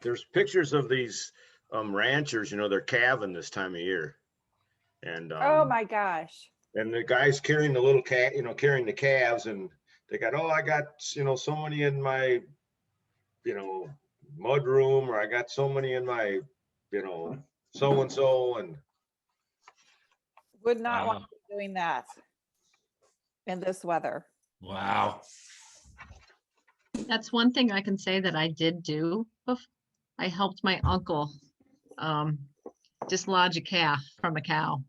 there's pictures of these ranchers, they're calving this time of year. And Oh my gosh. and the guy's carrying the little cat, carrying the calves, and they got, oh, I got, so many in my, mud room, or I got so many in my, so and so, and Would not want to be doing that in this weather. Wow. That's one thing I can say that I did do. I helped my uncle dislodge a calf from a cow.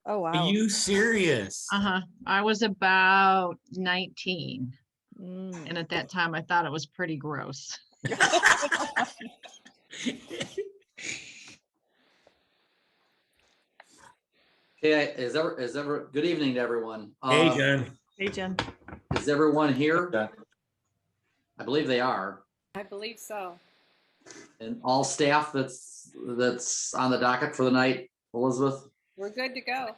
Oh wow. Are you serious? I was about 19. Mm. And at that time, I thought it was pretty gross. Okay, good evening to everyone. Hey, John. Hey, Jen. Is everyone here? I believe they are. I believe so. And all staff that's on the docket for the night, Elizabeth? We're good to go.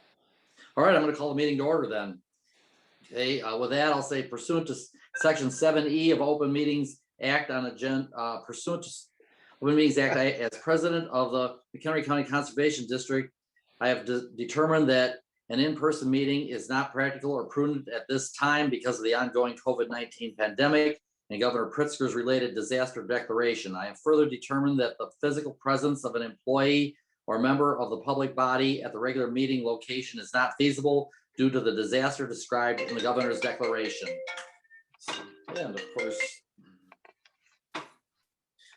All right, I'm going to call the meeting to order then. Okay, with that, I'll say pursuant to Section 7E of Open Meetings Act pursuant to Open Meetings Act, as president of the McHenry County Conservation District, I have determined that an in-person meeting is not practical or prudent at this time because of the ongoing COVID-19 pandemic and Governor Pritzker's related disaster declaration. I have further determined that the physical presence of an employee or member of the public body at the regular meeting location is not feasible due to the disaster described in the governor's declaration. And of course,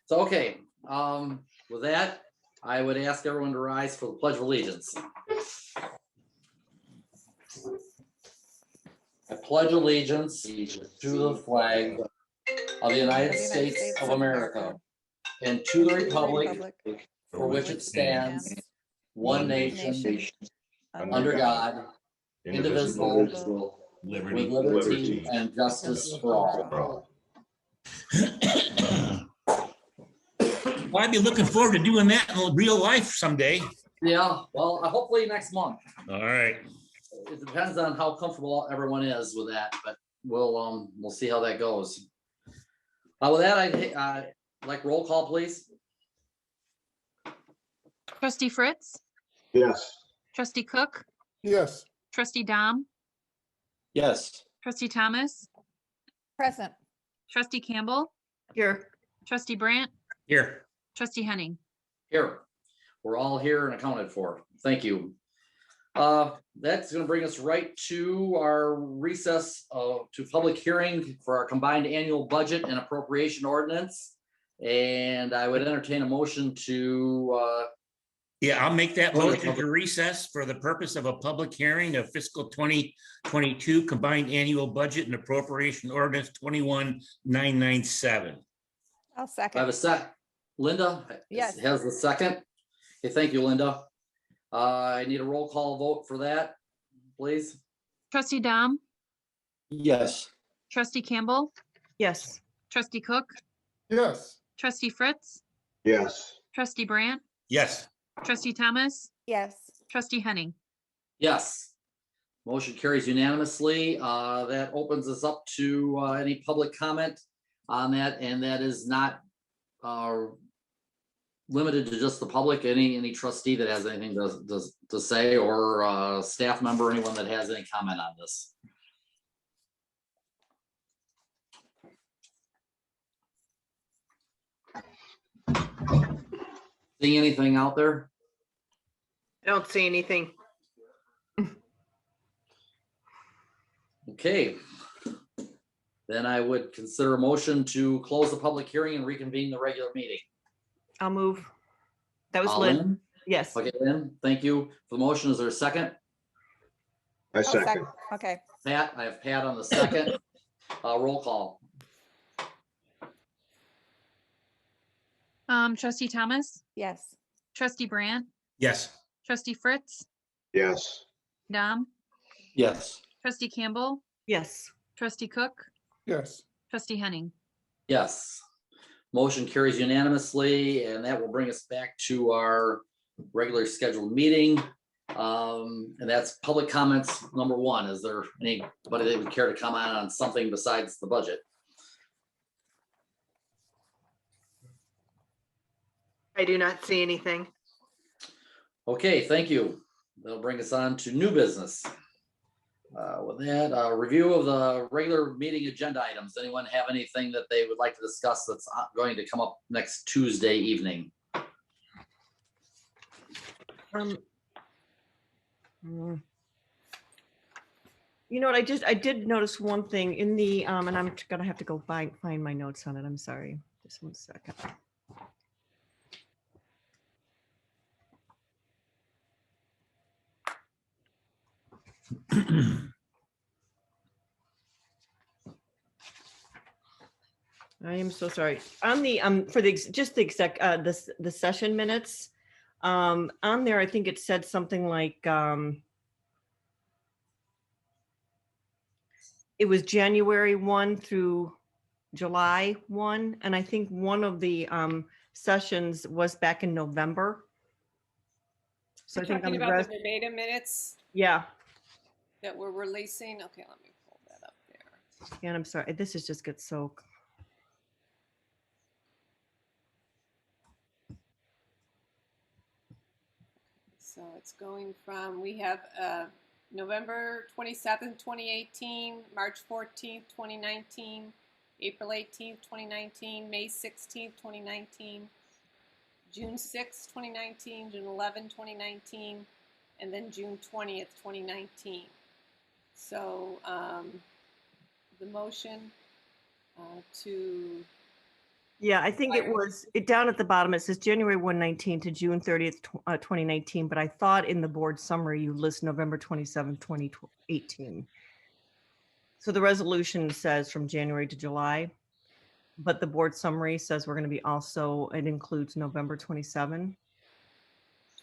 so okay, with that, I would ask everyone to rise for the Pledge of Allegiance. I pledge allegiance to the flag of the United States of America and to the republic for which it stands, one nation, under God, indivisible, with liberty and justice for all. Well, I'd be looking forward to doing that in real life someday. Yeah, well, hopefully next month. All right. It depends on how comfortable everyone is with that, but we'll see how that goes. With that, I'd like roll call, please. Trustee Fritz, yes. Trustee Cook, Yes. Trustee Dom, Yes. Trustee Thomas, Present. Trustee Campbell. Here. Trustee Brandt, Here. Trustee Henning. Here, we're all here and accounted for. Thank you. That's going to bring us right to our recess to public hearing for our combined annual budget and appropriation ordinance. And I would entertain a motion to Yeah, I'll make that motion to recess for the purpose of a public hearing of fiscal 2022 combined annual budget and appropriation ordinance 21997. I'll I second. have a sec. Linda Yes. has the second. Okay, thank you, Linda. I need a roll call vote for that, please. Trustee Dom, Yes. Trustee Campbell, Yes. Trustee Cook, Yes. Trustee Fritz, Yes. Trustee Brandt, Yes. Trustee Thomas, Yes. Trustee Henning. Yes. Motion carries unanimously. That opens us up to any public comment on that, and that is not limited to just the public. Any trustee that has anything to say, or staff member, anyone that has any comment on this. Seeing anything out there? I don't see anything. Okay. Then I would consider a motion to close the public hearing and reconvene the regular meeting. I'll move. That was Lynn. Lynn? Yes. Okay, Lynn, thank you for the motion. Is there a second? I I'll second. Okay. Pat, I have Pat on the second. Roll call. Trustee Thomas, Yes. Trustee Brandt, Yes. Trustee Fritz, Yes. Dom, Yes. Trustee Campbell, Yes. Trustee Cook, Yes. Trustee Henning. Yes. Motion carries unanimously, and that will bring us back to our regular scheduled meeting. And that's public comments number one. Is there anybody that would care to comment on something besides the budget? I do not see anything. Okay, thank you. That'll bring us on to new business. With that, review of the regular meeting agenda items. Anyone have anything that they would like to discuss that's going to come up next Tuesday evening? Um, You know what, I did notice one thing in the, and I'm gonna have to go find my notes on it. I'm sorry. Just 1 second. I am so sorry. On the, for the, just the exec, the session minutes, on there, I think it said something like, it was January 1 through July 1, and I think one of the, sessions was back in November. So I You're think on talking the about rest, the verbatim minutes yeah, that we're releasing. Okay, let me pull that up there. and I'm sorry, this is just gets so, So it's going from, we have November 27th, 2018, March 14th, 2019, April 18th, 2019, May 16th, 2019, June 6th, 2019, June 11th, 2019, and then June 20th, 2019. So the motion to, yeah, I think it was, it down at the bottom, it says January 119 to June 30th, 2019, but I thought in the board summary, you list November 27th, 2018. So the resolution says from January to July, but the board summary says we're going to be also, it includes November 27.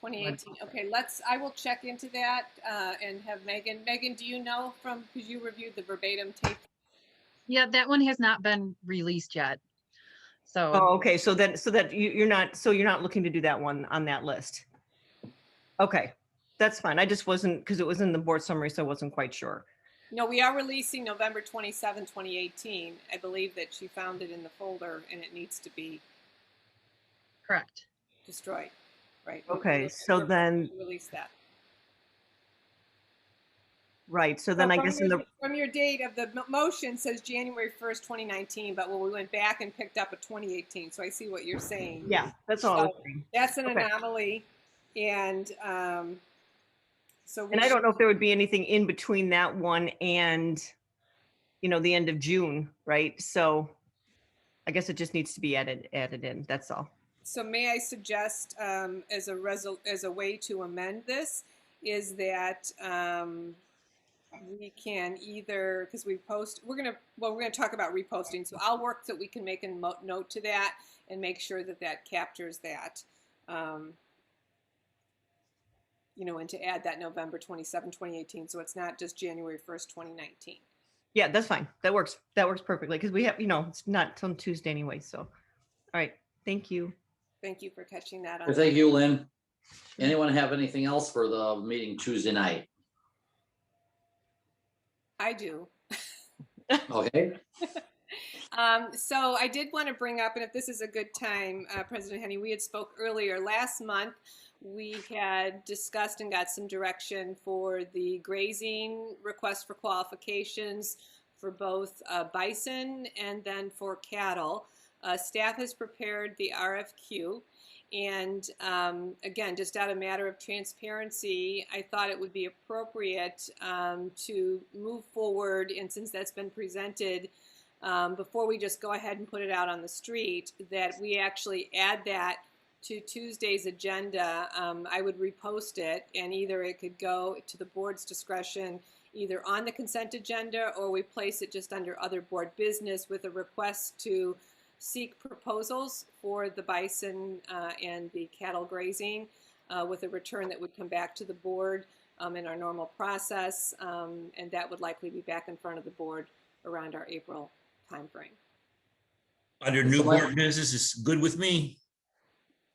2018. Okay, I will check into that and have Megan. Megan, do you know from, because you reviewed the verbatim tape? Yeah, that one has not been released yet. So, Oh, okay, so that you're not looking to do that one on that list. Okay, that's fine. I just wasn't, because it was in the board summary, so I wasn't quite sure. No, we are releasing November 27, 2018. I believe that she found it in the folder and it needs to be correct. destroyed, right? Okay, so then, Release that. right, so then I guess in the, From your date of the motion says January 1st, 2019, but when we went back and picked up a 2018, so I see what you're saying. yeah, that's all I was So saying. that's an Okay. anomaly, and so. And I don't know if there would be anything in between that one and, the end of June, right? So I guess it just needs to be added in, that's all. So may I suggest as a way to amend this is that we can either, because we're gonna talk about reposting. So I'll work so we can make a note to that and make sure that that captures that. And to add that November 27, 2018, so it's not just January 1st, 2019. Yeah, that's fine. That works perfectly because we have, it's not till Tuesday anyway. So, all right. Thank you. Thank you for catching that on. Thank you, Lynn. Anyone have anything else for the meeting Tuesday night? I do. Okay. So I did want to bring up, and if this is a good time, President Henny, we had spoke earlier last month. We had discussed and got some direction for the grazing request for qualifications for both bison and then for cattle. Staff has prepared the RFQ. And again, just out of matter of transparency, I thought it would be appropriate to move forward. And since that's been presented, before we just go ahead and put it out on the street, that we actually add that to Tuesday's agenda. I would repost it, and either it could go to the board's discretion, either on the consent agenda, or we place it just under other board business with a request to seek proposals for the bison and the cattle grazing with a return that would come back to the board in our normal process, and that would likely be back in front of the board around our April timeframe. Under new board business is good with me.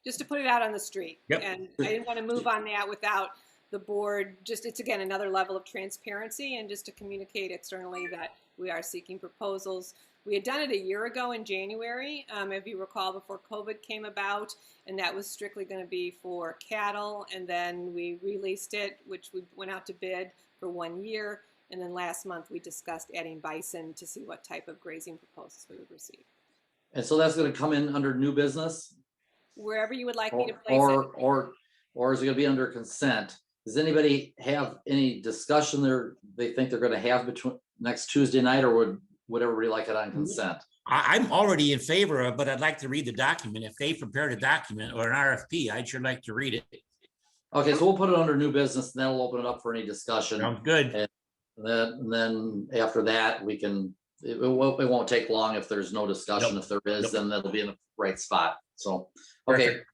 Just to put it out on the street. Yep. And I didn't want to move on that without the board, it's again, another level of transparency and just to communicate externally that we are seeking proposals We had done it a year ago in January, if you recall, before COVID came about, and that was strictly going to be for cattle. And then we released it, which we went out to bid for 1 year. And then last month we discussed adding bison to see what type of grazing proposals we would receive. And so that's gonna come in under new business? Wherever you would like me to place Or is it gonna be under consent? Does anybody have any discussion they think they're gonna have between next Tuesday night, or would everybody like it on consent? I'm already in favor of, but I'd like to read the document. If they prepared a document or an RFP, I'd sure like to read it. Okay, so we'll put it under new business and then we'll open it up for any discussion. Sounds good. And then after that, we can, it won't take long if there's no discussion. Nope. If there is, Nope. then that'll be in the right spot. So, okay, Perfect.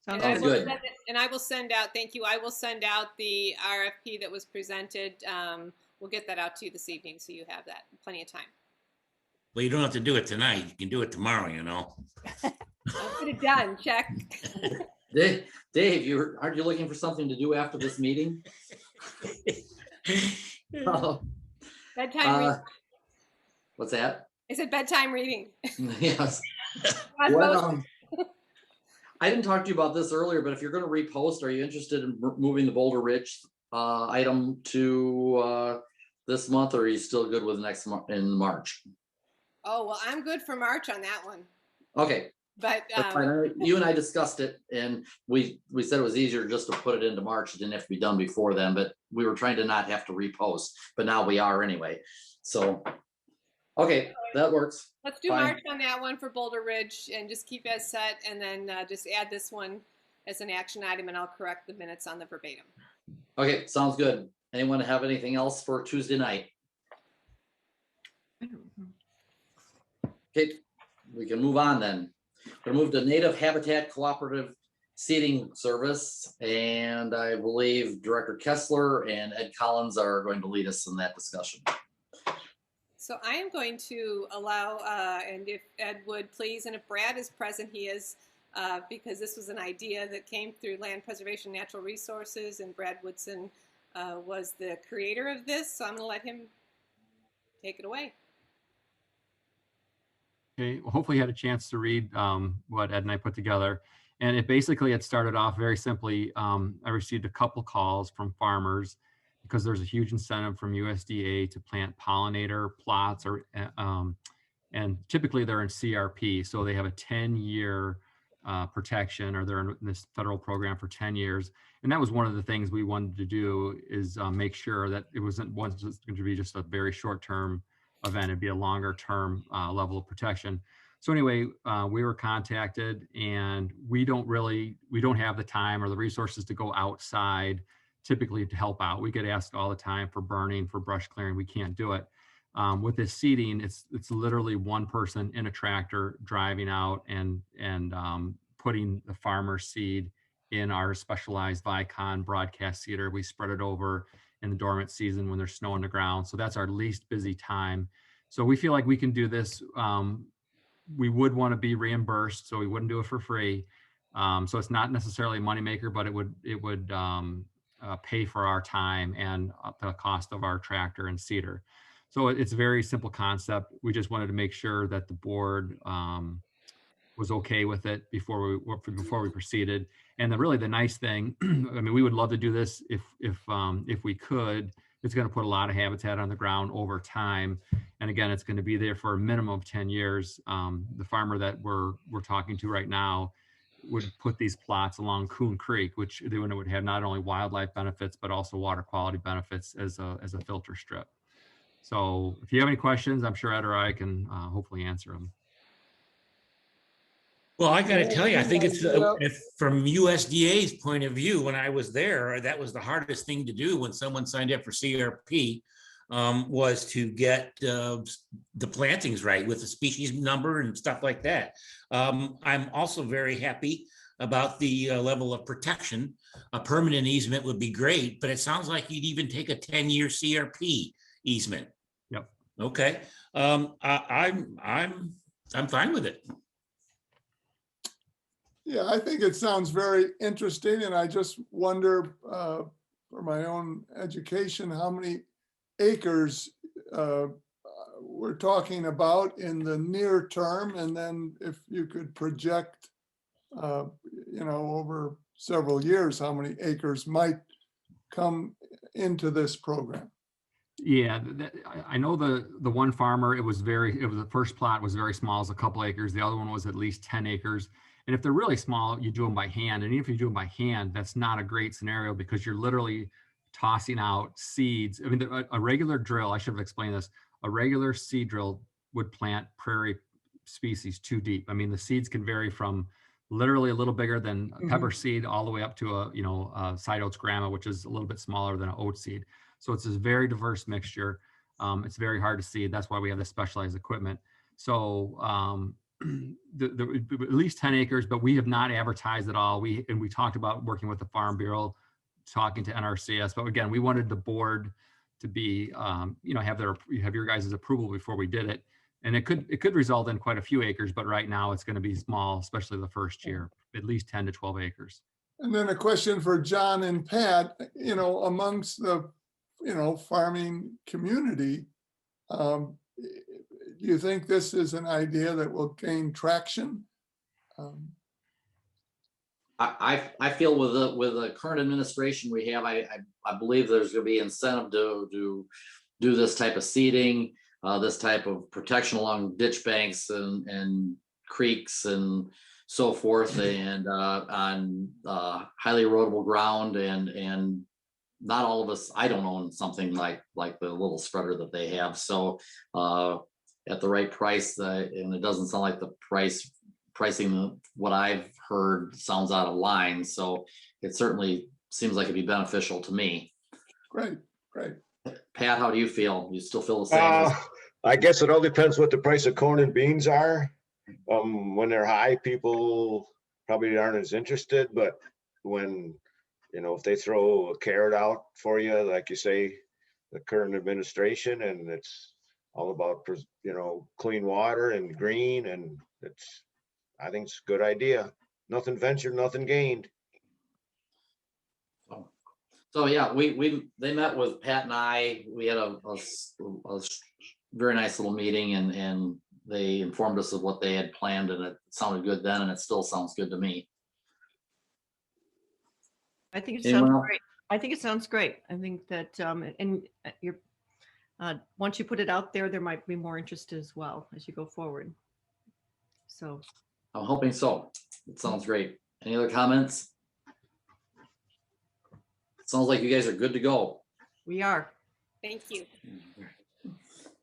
Sounds Sounds good. good. And I will send out, thank you, I will send out the RFP that was presented. We'll get that out to you this evening, so you have that, plenty of time. Well, you don't have to do it tonight. You can do it tomorrow, you know. I'll get it done, check. Dave, aren't you looking for something to do after this meeting? Bedtime reading. What's that? I said bedtime reading. Yes. On Well, both. I didn't talk to you about this earlier, but if you're going to repost, are you interested in moving the Boulder Ridge item to this month, or are you still good with next month in March? Oh, well, I'm good for March on that one, Okay, but that's fine. You and I discussed it, and we said it was easier just to put it into March. It didn't have to be done before then, but we were trying to not have to repost, but now we are anyway. So, okay, that works. let's do fine. March on that one for Boulder Ridge and just keep as set, and then just add this one as an action item, and I'll correct the minutes on the verbatim. Okay, sounds good. Anyone have anything else for Tuesday night? Okay, we can move on then. We're gonna move to Native Habitat Cooperative Seating Service, and I believe Director Kessler and Ed Collins are going to lead us in that discussion. So I am going to allow, and if Ed would please, and if Brad is present, he is, because this was an idea that came through Land Preservation Natural Resources, and Brad Woodson was the creator of this, so I'm going to let him take it away. Okay, well, hopefully you had a chance to read what Ed and I put together. And it basically had started off very simply. I received a couple calls from farmers because there's a huge incentive from USDA to plant pollinator plots, or and typically they're in CRP. So they have a 10-year protection, or they're in this federal program for 10 years. And that was one of the things we wanted to do, is make sure that it wasn't going to be just a very short-term event. It'd be a longer term level of protection. So anyway, we were contacted, and we don't have the time or the resources to go outside typically to help out. We get asked all the time for burning, for brush clearing. We can't do it. With this seeding, it's literally one person in a tractor driving out and putting the farmer seed in our specialized Vicon broadcast seeder. We spread it over in the dormant season when there's snow on the ground. So that's our least busy time. So we feel like we can do this. We would want to be reimbursed, so we wouldn't do it for free. So it's not necessarily a moneymaker, but it would pay for our time and the cost of our tractor and seeder. So it's a very simple concept. We just wanted to make sure that the board was okay with it before we proceeded. And really the nice thing, I mean, we would love to do this if we could. It's going to put a lot of habitat on the ground over time. And again, it's going to be there for a minimum of 10 years. The farmer that we're talking to right now would put these plots along Coon Creek, which they would have not only wildlife benefits, but also water quality benefits as a filter strip. So if you have any questions, I'm sure Ed or I can hopefully answer them. Well, I got to tell you, I think it's if from USDA's point of view, when I was there, that was the hardest thing to do when someone signed up for CRP, was to get the plantings right with the species number and stuff like that. I'm also very happy about the level of protection. A permanent easement would be great, but it sounds like you'd even take a 10-year CRP easement. Yep. Okay. I'm fine with it. Yeah, I think it sounds very interesting, and I just wonder, for my own education, how many acres we're talking about in the near term? And then if you could project, over several years, how many acres might come into this program? Yeah, I know the one farmer, it was the first plot was very small, it was a couple acres. The other one was at least 10 acres. And if they're really small, you do them by hand. And even if you do them by hand, that's not a great scenario because you're literally tossing out seeds. I mean, a regular drill, I should have explained this, a regular seed drill would plant prairie species too deep. I mean, the seeds can vary from literally a little bigger than a pepper seed all the way up to a side oats grama, which is a little bit smaller than an oat seed. So it's this very diverse mixture. It's very hard to seed. That's why we have the specialized equipment. So at least 10 acres, but we have not advertised at all. We talked about working with the Farm Bureau, talking to NRCS, but again, we wanted the board to be, have your guys' approval before we did it. And it could result in quite a few acres, but right now it's going to be small, especially the first year, at least 10 to 12 acres. And then a question for John and Pat, amongst the, farming community, do you think this is an idea that will gain traction? I feel with the current administration we have, I believe there's going to be incentive to do this type of seeding, this type of protection along ditch banks and creeks and so forth, and on highly erodible ground, and not all of us, I don't own something like the little spreader that they have. So at the right price, and it doesn't sound like the pricing what I've heard sounds out of line. So it certainly seems like it'd be beneficial to me. Great. Pat, how do you feel? You still feel the same? I guess it all depends what the price of corn and beans are. When they're high, people probably aren't as interested, but when, if they throw a carrot out for you, like you say, the current administration, and it's all about, clean water and green, and I think it's a good idea. Nothing ventured, nothing gained. So yeah, they met with Pat and I. We had a very nice little meeting, and they informed us of what they had planned, and it sounded good then, and it still sounds good to me. I think it Anyone sounds else? great. I think it sounds great. I think that, and you're, once you put it out there, there might be more interest as well as you go forward. So. I'm hoping so. It sounds great. Any other comments? Sounds like you guys are good to go. We are. Thank you.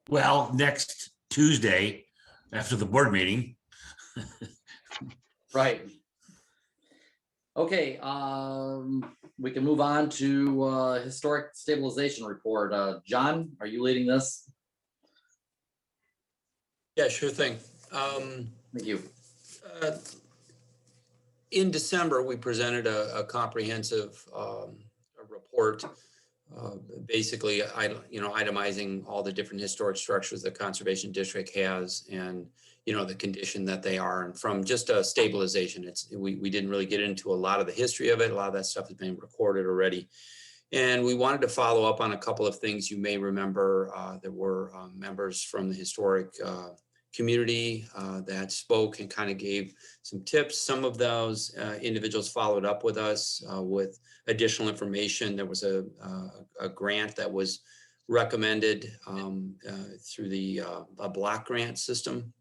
Well, next Tuesday, after the board meeting. Right. Okay, we can move on to historic stabilization report. John, are you leading this? Yeah, sure thing. Thank you. In December, we presented a comprehensive report, basically, itemizing all the different historic structures the Conservation District has, and the condition that they are, and from just a stabilization. We didn't really get into a lot of the history of it. A lot of that stuff has been recorded already, and we wanted to follow up on a couple of things. You may remember there were members from the historic community that spoke and kind of gave some tips. Some of those individuals followed up with us with additional information. There was a grant that was recommended through the a block grant system.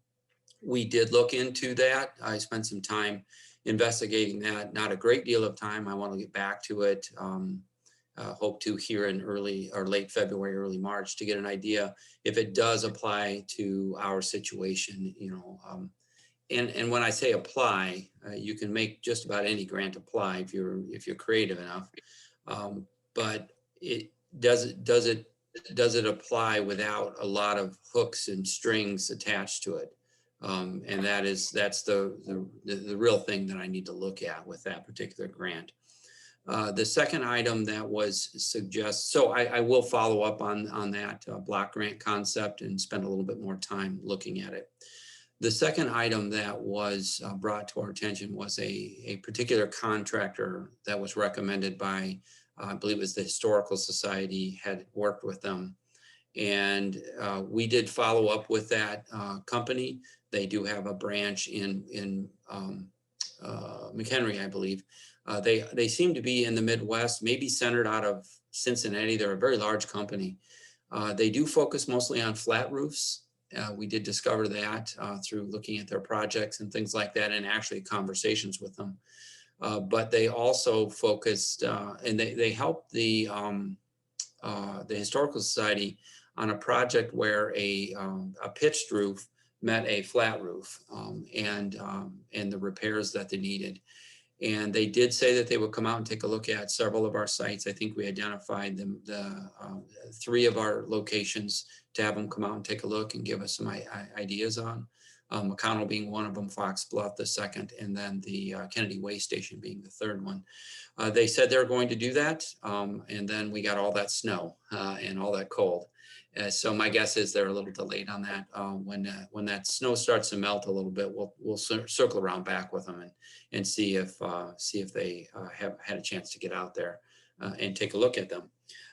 We did look into that. I spent some time investigating that, not a great deal of time. I want to get back to it. Hope to hear in early or late February, early March to get an idea if it does apply to our situation, and when I say apply, you can make just about any grant apply if you're creative enough. But does it apply without a lot of hooks and strings attached to it? And that's the real thing that I need to look at with that particular grant. The second item that was so I will follow up on that block grant concept and spend a little bit more time looking at it. The second item that was brought to our attention was a particular contractor that was recommended by, I believe it was the Historical Society, had worked with them. And we did follow up with that company. They do have a branch in McHenry, I believe. They seem to be in the Midwest, maybe centered out of Cincinnati. They're a very large company. They do focus mostly on flat roofs. We did discover that through looking at their projects and things like that, and actually conversations with them. But they also focused and they helped the Historical Society on a project where a pitched roof met a flat roof, and the repairs that they needed. And they did say that they would come out and take a look at several of our sites. I think we identified the 3 of our locations to have them come out and take a look and give us some ideas on. McConnell being one of them, Fox Bluff the second, and then the Kennedy Way Station being the third one. They said they were going to do that, and then we got all that snow and all that cold. So my guess is they're a little delayed on that. When that snow starts to melt a little bit, we'll circle around back with them and see if they have had a chance to get out there and take a look at them.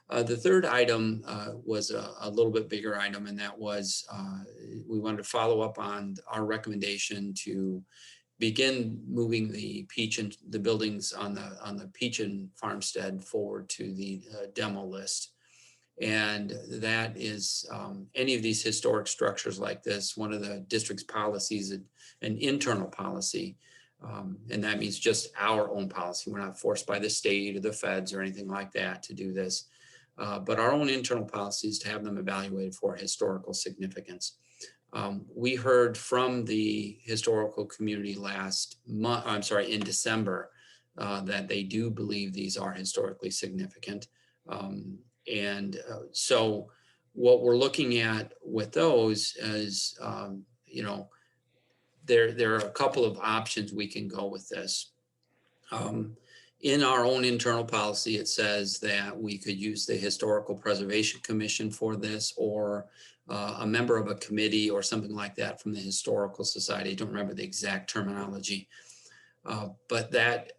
The third item was a little bit bigger item, and that was we wanted to follow up on our recommendation to begin moving the Peach and the buildings on the Peach and Farmstead forward to the demo list. And that is any of these historic structures like this, one of the district's policies, an internal policy. And that means just our own policy. We're not forced by the state or the feds or anything like that to do this. But our own internal policy is to have them evaluated for historical significance. We heard from the historical community last month, in December, that they do believe these are historically significant. So what we're looking at with those is, there are a couple of options we can go with this. In our own internal policy, it says that we could use the Historical Preservation Commission for this, or a member of a committee or something like that from the Historical Society. I don't remember the exact terminology. But that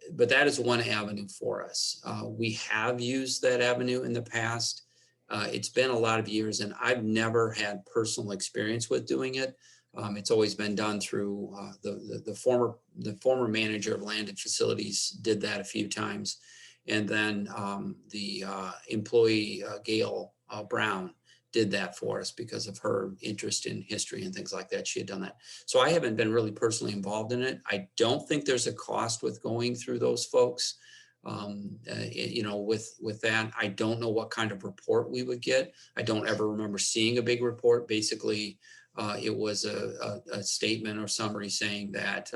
is one avenue for us. We have used that avenue in the past. It's been a lot of years, and I've never had personal experience with doing it. It's always been done through the former manager of Land and Facilities did that a few times, and then the employee Gail Brown did that for us because of her interest in history and things like that. She had done that. So I haven't been really personally involved in it. I don't think there's a cost with going through those folks. With that, I don't know what kind of report we would get. I don't ever remember seeing a big report. Basically, it was a statement or summary saying that,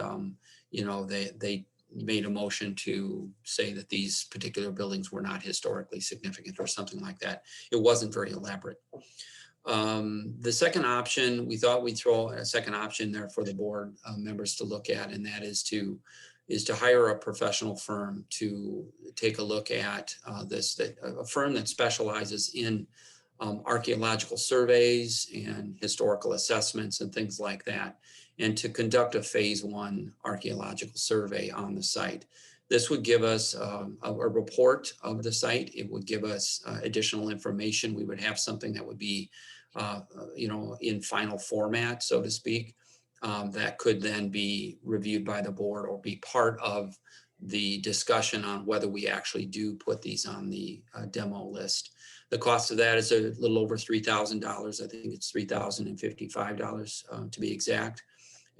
they made a motion to say that these particular buildings were not historically significant or something like that. It wasn't very elaborate. The second option, we thought we'd throw a second option there for the board members to look at, and that is to hire a professional firm to take a look at a firm that specializes in archaeological surveys and historical assessments and things like that, and to conduct a phase 1 archaeological survey on the site. This would give us a report of the site. It would give us additional information. We would have something that would be, in final format, so to speak, that could then be reviewed by the board or be part of the discussion on whether we actually do put these on the demo list. The cost of that is a little over $3,000. I think it's $3,055 to be exact.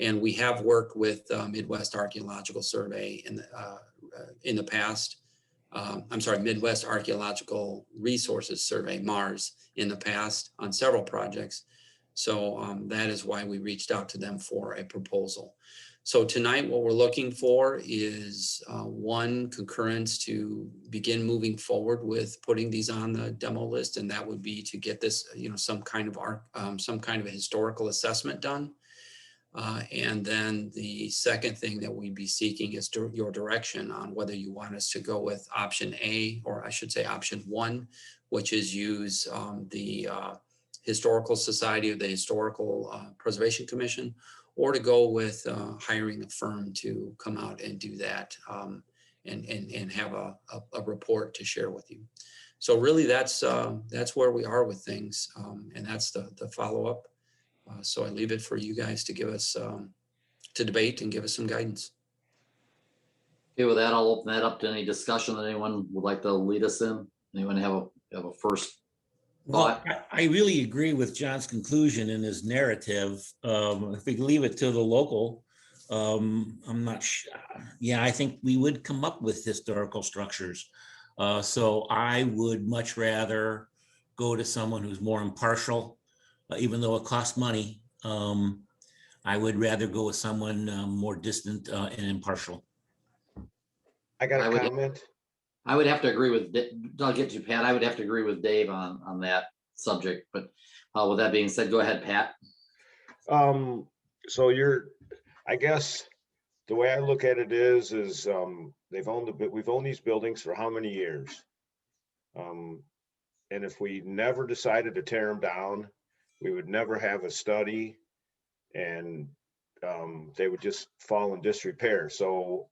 And we have worked with Midwest Archaeological Survey in the past. Midwest Archaeological Resources Survey, MARS, in the past on several projects. So that is why we reached out to them for a proposal. So tonight, what we're looking for is one, concurrence to begin moving forward with putting these on the demo list, and that would be to get this, some kind of a historical assessment done. And then the second thing that we'd be seeking is your direction on whether you want us to go with option A, or I should say option 1, which is use the Historical Society or the Historical Preservation Commission, or to go with hiring a firm to come out and do that and have a report to share with you. So really, that's where we are with things, and that's the follow-up. So I leave it for you guys to give us, to debate and give us some guidance. Okay, with that, I'll open that up to any discussion that anyone would like to lead us in. Anyone have a first Well, thought? I really agree with John's conclusion in his narrative. If we leave it to the local, I'm not sure. Yeah, I think we would come up with historical structures. So I would much rather go to someone who's more impartial, even though it costs money. I would rather go with someone more distant and impartial. I got I a would- comment. I would have to agree with, I'll get you, Pat. I would have to agree with Dave on that subject, but with that being said, go ahead, Pat. So I guess the way I look at it is we've owned these buildings for how many years? And if we never decided to tear them down, we would never have a study, and they would just fall in disrepair. So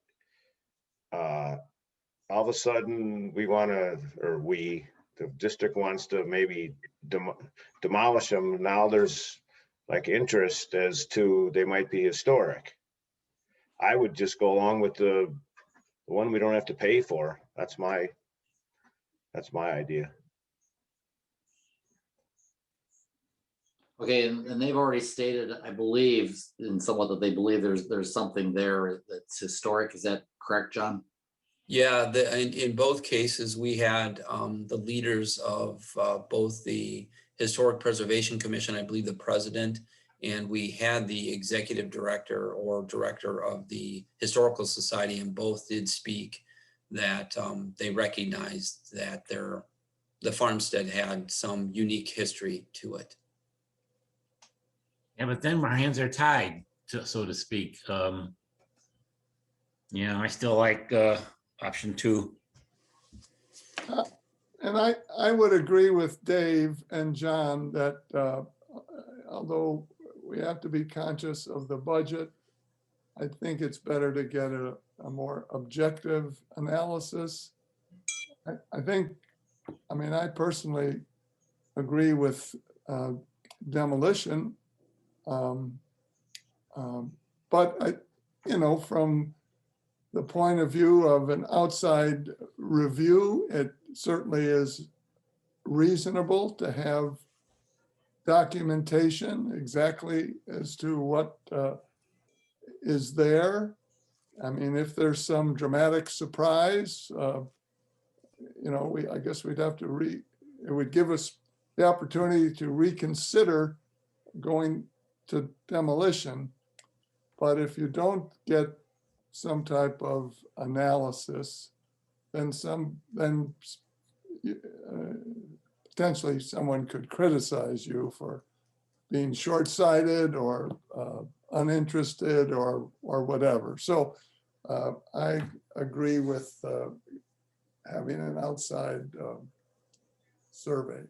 all of a sudden the district wants to maybe demolish them. Now there's like interest as to they might be historic. I would just go along with the one we don't have to pay for. That's my idea. Okay, and they've already stated, I believe, in somewhat that they believe there's something there that's historic. Is that correct, John? Yeah, in both cases, we had the leaders of both the Historic Preservation Commission, I believe the president, and we had the executive director or director of the Historical Society, and both did speak that they recognized that the farmstead had some unique history to it. Yeah, but then our hands are tied, so to speak. I still like option 2. And I would agree with Dave and John that although we have to be conscious of the budget, I think it's better to get a more objective analysis. I personally agree with demolition. But from the point of view of an outside review, it certainly is reasonable to have documentation exactly as to what is there. I mean, if there's some dramatic surprise, I guess we'd have to it would give us the opportunity to reconsider going to demolition. But if you don't get some type of analysis, then potentially someone could criticize you for being short-sighted or uninterested or whatever. So I agree with having an outside survey.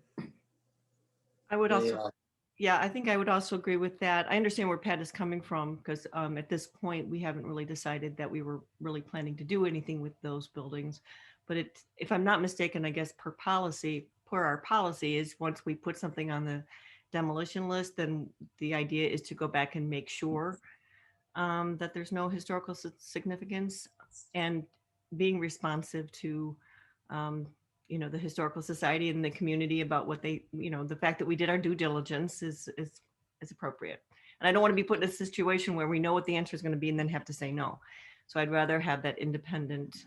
I would also, yeah, I think I would also agree with that. I understand where Pat is coming from because at this point, we haven't really decided that we were really planning to do anything with those buildings. But if I'm not mistaken, I guess per our policy is once we put something on the demolition list, then the idea is to go back and make sure that there's no historical significance and being responsive to the Historical Society and the community about what they, the fact that we did our due diligence is appropriate. And I don't want to be put in a situation where we know what the answer is going to be and then have to say no. So I'd rather have that independent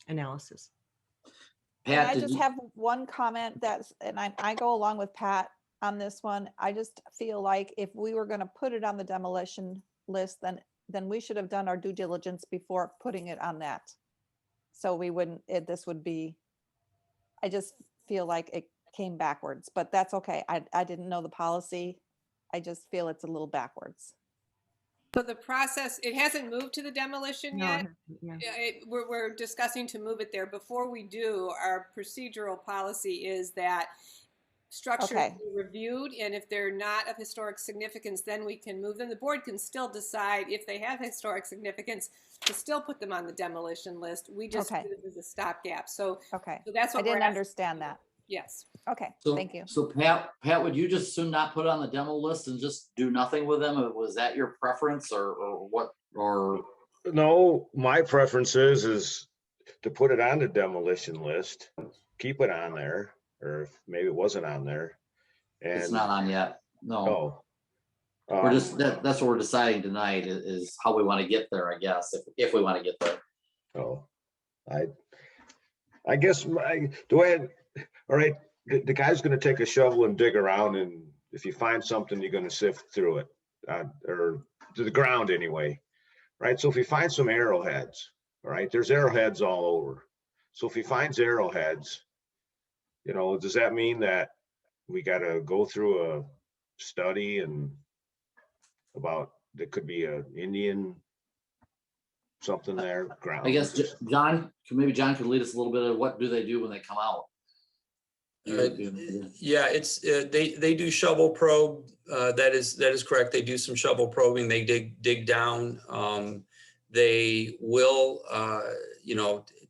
analysis. Pat, I just have one comment and I go along with Pat on this one. I just feel like if we were going to put it on the demolition list, then we should have done our due diligence before putting it on that. So we wouldn't, I just feel like it came backwards, but that's okay. I didn't know the policy. I just feel it's a little backwards. So the process, it hasn't moved to the demolition yet. Yeah. We're discussing to move it there. Before we do, our procedural policy is that structures Okay. be reviewed, and if they're not of historic significance, then we can move them. The board can still decide if they have historic significance to still put them on the demolition list. We just Okay. do it as a stopgap. So Okay. that's I what we're didn't asking. understand that. Yes. Okay, So, thank you. So Pat, would you just soon not put it on the demo list and just do nothing with them? Was that your preference or what, or? No, my preference is to put it on the demolition list, keep it on there, or if maybe it wasn't on there. It's And not on yet. No, oh, we're just, that's what we're deciding tonight is how we want to get there, I guess, if we want to get there. oh, I guess all right, the guy's gonna take a shovel and dig around, and if you find something, you're gonna sift through it, or to the ground anyway, right? So if he finds some arrowheads, all right, there's arrowheads all over. So if he finds arrowheads, does that mean that we gotta go through a study and about, there could be a Indian something there, ground? I guess maybe John could lead us a little bit of what do they do when they come out? Yeah, it's, they do shovel probe. That is correct. They do some shovel probing. They dig down. They will,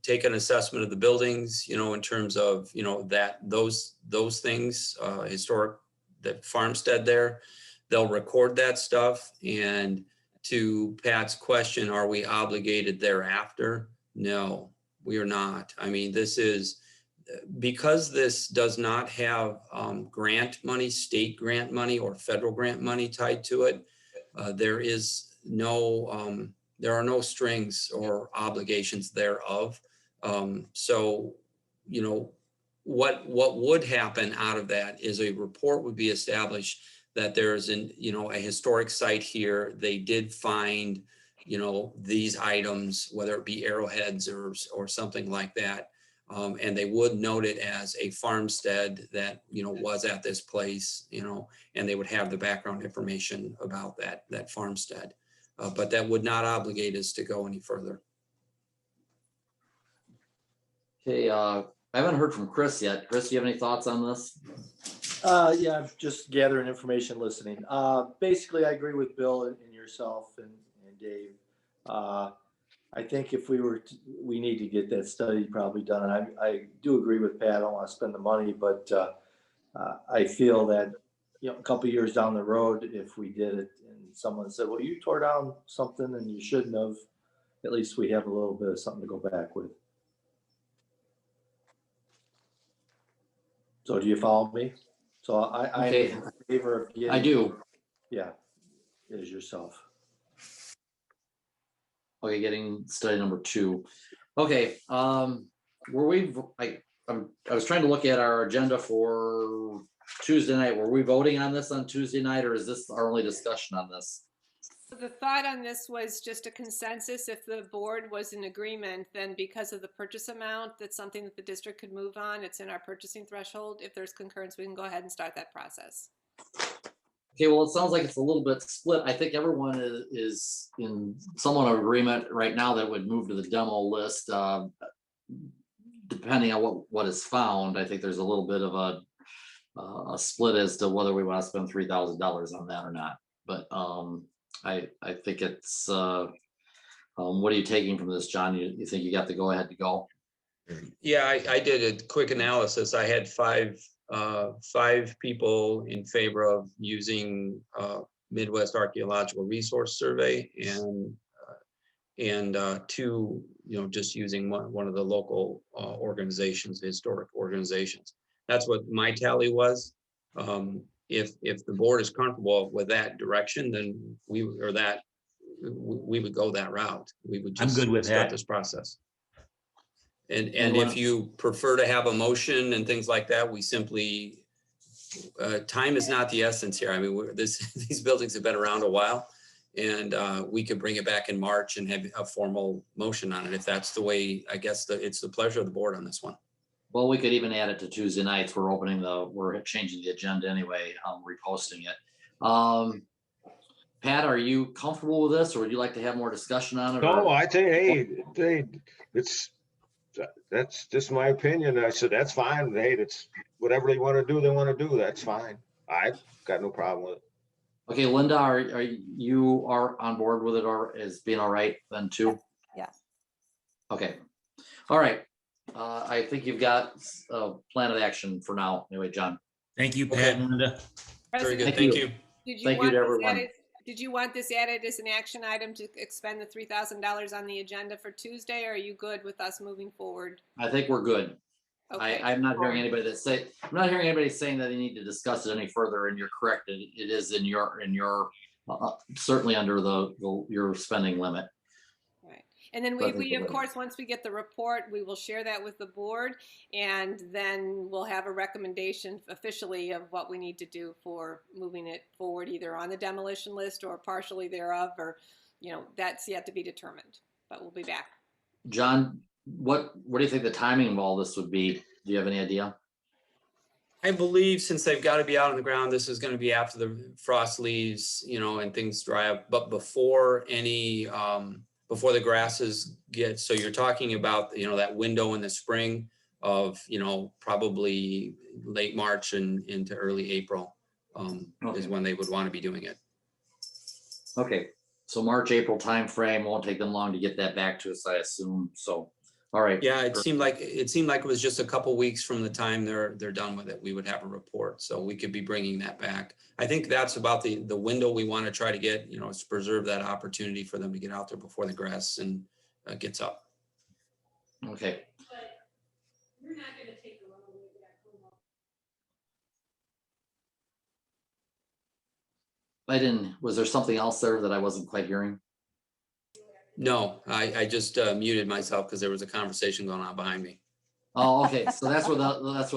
take an assessment of the buildings, in terms of, those things, historic, the farmstead there. They'll record that stuff. And to Pat's question, are we obligated thereafter? No, we are not. I mean, this is, because this does not have grant money, state grant money or federal grant money tied to it, there are no strings or obligations thereof. So, what would happen out of that is a report would be established that there's a historic site here. They did find, these items, whether it be arrowheads or something like that. And they would note it as a farmstead that, was at this place, and they would have the background information about that farmstead. But that would not obligate us to go any further. Okay, I haven't heard from Chris yet. Chris, do you have any thoughts on this? Yeah, I'm just gathering information, listening. Basically, I agree with Bill and yourself and Dave. I think if we need to get that study probably done. And I do agree with Pat. I don't want to spend the money, but I feel that, a couple of years down the road, if we did it and someone said, well, you tore down something and you shouldn't have, at least we have a little bit of something to go back with. So do you follow me? So I'm in favor of getting. I do. Yeah, it is yourself. Okay, getting study number 2. Okay, I was trying to look at our agenda for Tuesday night. Were we voting on this on Tuesday night, or is this our only discussion on this? So the thought on this was just a consensus. If the board was in agreement, then because of the purchase amount, that's something that the district could move on. It's in our purchasing threshold. If there's concurrence, we can go ahead and start that process. Okay, well, it sounds like it's a little bit split. I think everyone is in somewhat of agreement right now that would move to the demo list. Depending on what is found, I think there's a little bit of a split as to whether we want to spend $3,000 on that or not. But I think it's, what are you taking from this, John? You think you got the go ahead to go? Yeah, I did a quick analysis. I had five people in favor of using Midwest Archaeological Resource Survey and 2, just using one of the local organizations, historic organizations. That's what my tally was. If the board is comfortable with that direction, then we would go that route. We would just I'm good with start that. this process. And if you prefer to have a motion and things like that, we simply, time is not the essence here. I mean, these buildings have been around a while, and we could bring it back in March and have a formal motion on it. If that's the way, I guess it's the pleasure of the board on this one. Well, we could even add it to Tuesday nights. We're changing the agenda anyway, reposting it. Pat, are you comfortable with this, or would you like to have more discussion on it? No, I think, hey, it's That's just my opinion. I said, that's fine. Hey, that's whatever they want to do, they want to do. That's fine. I got no problem with it. Okay, Linda, are you on board with it or is being all right then too? Yeah. Okay, all right. I think you've got a plan of action for now. Anyway, John. Thank you, Pat and Linda. Very good, Thank thank you. you. Thank you to everyone. Did you want this added as an action item to expend the $3,000 on the agenda for Tuesday? Or are you good with us moving forward? I think we're good. Okay. I'm not hearing anybody I'm not hearing anybody saying that they need to discuss it any further, and you're correct. It is in your certainly under your spending limit. Right. And then we of course, once we get the report, we will share that with the board, and then we'll have a recommendation officially of what we need to do for moving it forward, either on the demolition list or partially thereof, or, that's yet to be determined, but we'll be back. John, what do you think the timing of all this would be? Do you have any idea? I believe since they've got to be out on the ground, this is going to be after the frost leaves, and things dry up, but before before the grasses get, so you're talking about, that window in the spring of, probably late March and into early April is when they would want to be doing it. Okay, so March, April timeframe, won't take them long to get that back to us, I assume. So, all right. Yeah, it seemed like it was just a couple weeks from the time they're done with it, we would have a report, so we could be bringing that back. I think that's about the window we want to try to get, is to preserve that opportunity for them to get out there before the grass gets up. Okay. Was there something else there that I wasn't quite hearing? No, I just muted myself because there was a conversation going on behind me. Oh, okay. So that's where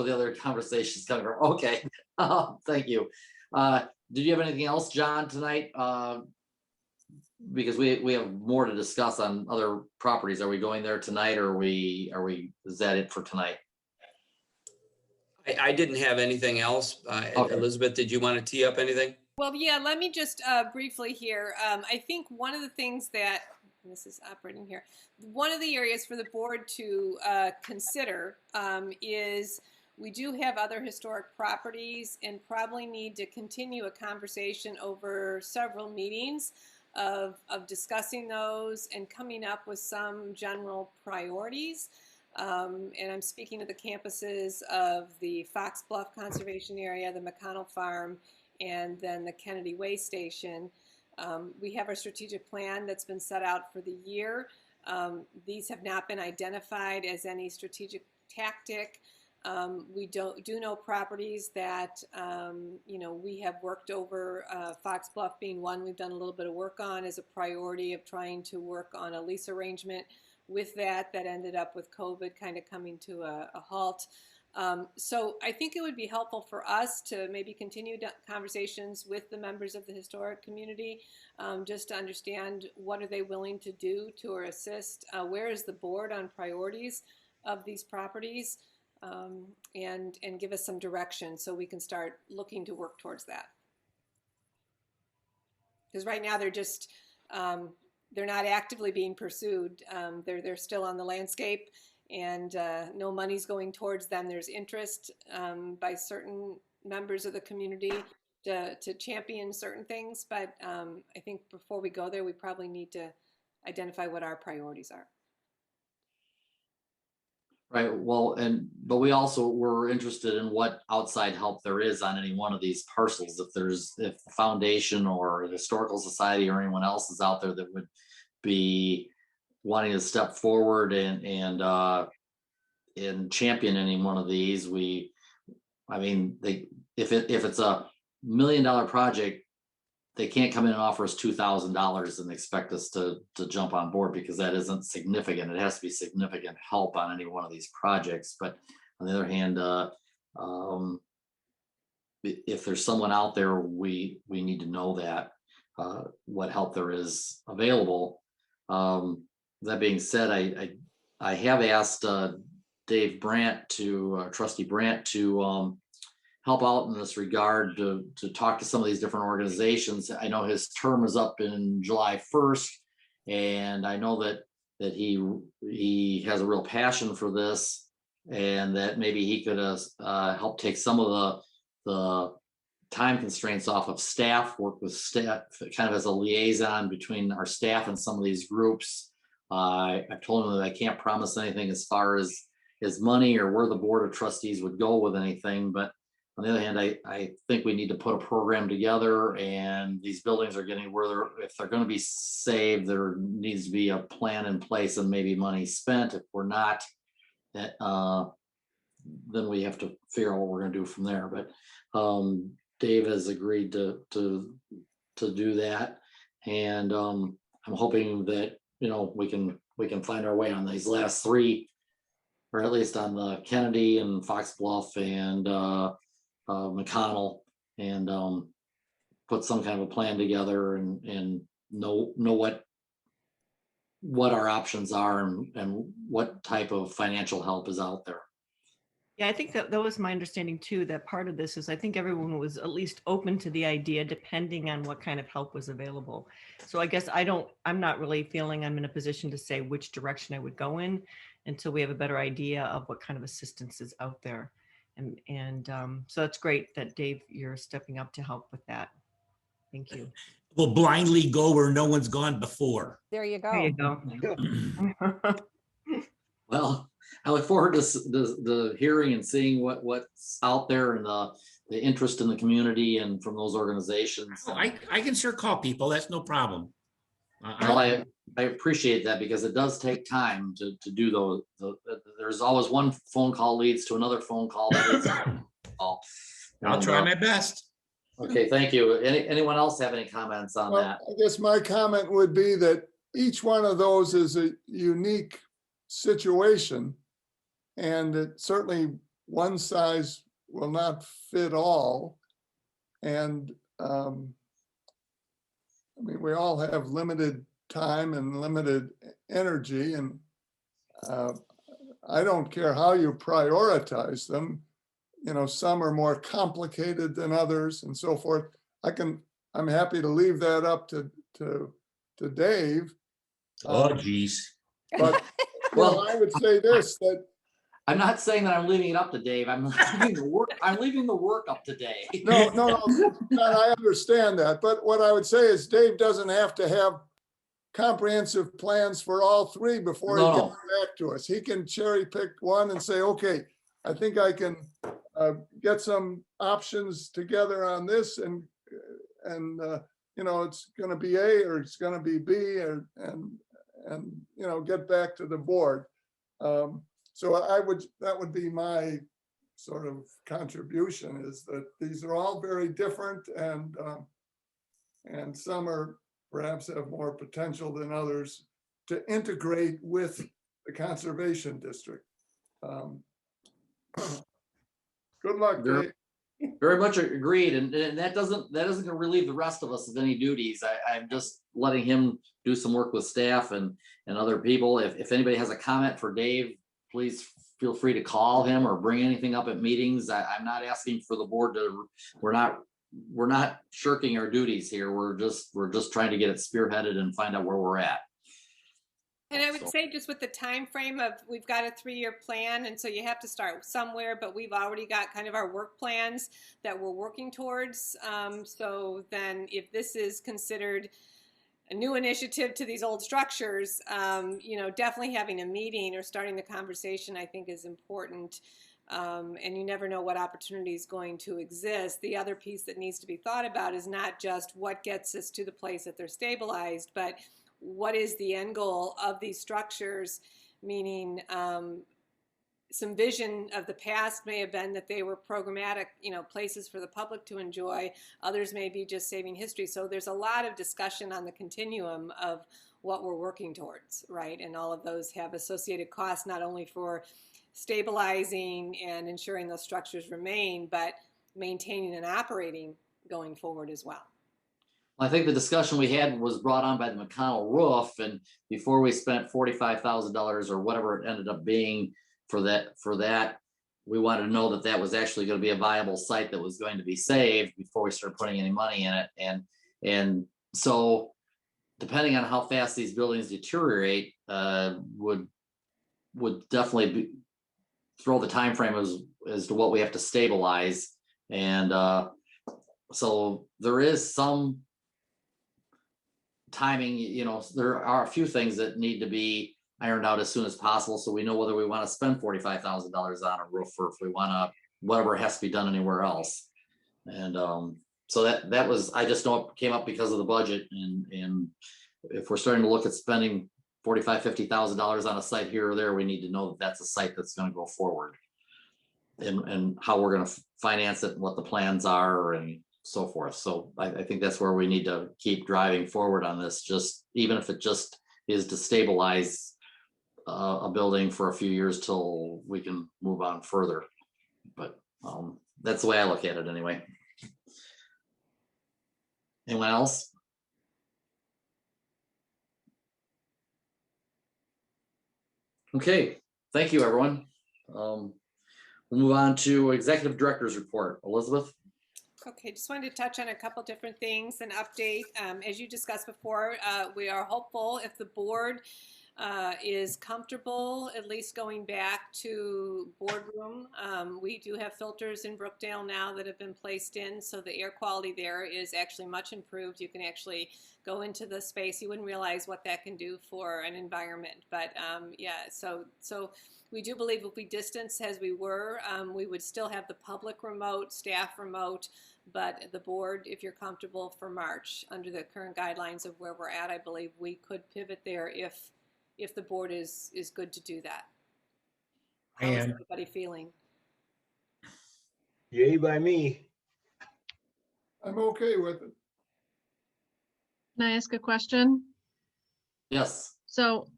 the other conversation's coming from. Okay. Thank you. Did you have anything else, John, tonight? Because we have more to discuss on other properties. Are we going there tonight, or is that it for tonight? I didn't have anything else. Okay. Elizabeth, did you want to tee up anything? Well, yeah, let me just briefly here. I think one of the things that, this is operating here, one of the areas for the board to consider is we do have other historic properties and probably need to continue a conversation over several meetings of discussing those and coming up with some general priorities. And I'm speaking of the campuses of the Fox Bluff Conservation Area, the McConnell Farm, and then the Kennedy Way Station. We have our strategic plan that's been set out for the year. These have not been identified as any strategic tactic. We do know properties that, we have worked over, Fox Bluff being one we've done a little bit of work on as a priority of trying to work on a lease arrangement with that ended up with COVID kind of coming to a halt. So I think it would be helpful for us to maybe continue conversations with the members of the historic community, just to understand what are they willing to do to or assist, where is the board on priorities of these properties, and give us some direction so we can start looking to work towards that. Because right now they're just, they're not actively being pursued. They're still on the landscape, and no money's going towards them. There's interest by certain members of the community to champion certain things, but I think before we go there, we probably need to identify what our priorities are. Right. Well, but we also were interested in what outside help there is on any one of these parcels. If the foundation or the historical society or anyone else is out there that would be wanting to step forward and champion any one of these, if it's $1 million project, they can't come in and offer us $2,000 and expect us to jump on board, because that isn't significant. It has to be significant help on any one of these projects. But on the other hand, if there's someone out there, we need to know that what help there is available. That being said, I have asked Dave Brandt Trustee Brandt to help out in this regard, to talk to some of these different organizations. I know his term is up in July 1st, and I know that that he has a real passion for this, and that maybe he could help take some of the time constraints off of staff, work with staff, kind of as a liaison between our staff and some of these groups. I've told him that I can't promise anything as far as money or where the board of trustees would go with anything, but on the other hand, I think we need to put a program together, and these buildings are getting where if they're going to be saved, there needs to be a plan in place and maybe money spent. If we're not, then we have to figure out what we're going to do from there. But Dave has agreed to do that, and I'm hoping that we can find our way on these last three, or at least on the Kennedy and Fox Bluff and McConnell, and put some kind of a plan together and know what our options are and what type of financial help is out there. Yeah, I think that was my understanding too, that part of this is I think everyone was at least open to the idea depending on what kind of help was available. So I guess I'm not really feeling I'm in a position to say which direction I would go in until we have a better idea of what kind of assistance is out there. And so that's great that Dave, you're stepping up to help with that. Thank you. We'll blindly go where no one's gone before. There you go. There you go. Well, I look forward to the hearing and seeing what's out there and the interest in the community and from those organizations. Oh, I can sure call people. That's no problem. Well, I appreciate that, because it does take time to do those. There's always one phone call leads to another phone call. That leads to another call. I'll try my best. Okay, thank you. Anyone else have any comments on that? I guess my comment would be that each one of those is a unique situation, and that certainly one size will not fit all. And I mean, we all have limited time and limited energy, and I don't care how you prioritize them. Some are more complicated than others and so forth. I'm happy to leave that up to Dave. Oh, geez. But well, I would say this, that I'm not saying that I'm leaving it up to Dave. I'm leaving the work up to Dave. No, I understand that. But what I would say is Dave doesn't have to have comprehensive plans for all three before he gets back to us. He can cherry pick one and say, okay, I think I can get some options together on this, and it's going to be A or it's going to be B, and get back to the board. So that would be my sort of contribution, is that these are all very different, and some are perhaps have more potential than others to integrate with the conservation district. Good luck, Dave. Very much agreed, and that doesn't relieve the rest of us of any duties. I'm just letting him do some work with staff and other people. If anybody has a comment for Dave, please feel free to call him or bring anything up at meetings. I'm not asking for the board to. We're not shirking our duties here. We're just trying to get it spearheaded and find out where we're at. And I would say, just with the time frame of, we've got a 3-year plan, and so you have to start somewhere, but we've already got kind of our work plans that we're working towards. So then if this is considered a new initiative to these old structures, definitely having a meeting or starting the conversation, I think, is important. And you never know what opportunity is going to exist. The other piece that needs to be thought about is not just what gets us to the place that they're stabilized, but what is the end goal of these structures, meaning some vision of the past may have been that they were programmatic, places for the public to enjoy. Others may be just saving history. So there's a lot of discussion on the continuum of what we're working towards, right? And all of those have associated costs, not only for stabilizing and ensuring those structures remain, but maintaining and operating going forward as well. I think the discussion we had was brought on by the McConnell roof, and before we spent $45,000 or whatever it ended up being for that, we wanted to know that that was actually going to be a viable site that was going to be saved before we started putting any money in it. And so depending on how fast these buildings deteriorate, would definitely throw the time frame as to what we have to stabilize. And so there is some timing, there are a few things that need to be ironed out as soon as possible, so we know whether we want to spend $45,000 on a roof or if we want to, whatever has to be done anywhere else. And so that was, I just know it came up because of the budget, and if we're starting to look at spending $45,000-$50,000 on a site here or there, we need to know that that's a site that's going to go forward, and how we're going to finance it and what the plans are and so forth. So I think that's where we need to keep driving forward on this, just even if it just is to stabilize a building for a few years till we can move on further. But that's the way I look at it anyway. Anyone else? Okay, thank you, everyone. We'll move on to Executive Director's Report. Elizabeth? Okay, just wanted to touch on a couple different things and update. As you discussed before, we are hopeful if the board is comfortable at least going back to boardroom. We do have filters in Brookdale now that have been placed in, so the air quality there is actually much improved. You can actually go into the space. You wouldn't realize what that can do for an environment. But yeah, so we do believe if we distance as we were, we would still have the public remote, staff remote, but the board, if you're comfortable for March, under the current guidelines of where we're at, I believe we could pivot there if the board is good to do that. How is everybody feeling? Yay by me. I'm okay with it. Can I ask a question? Yes. So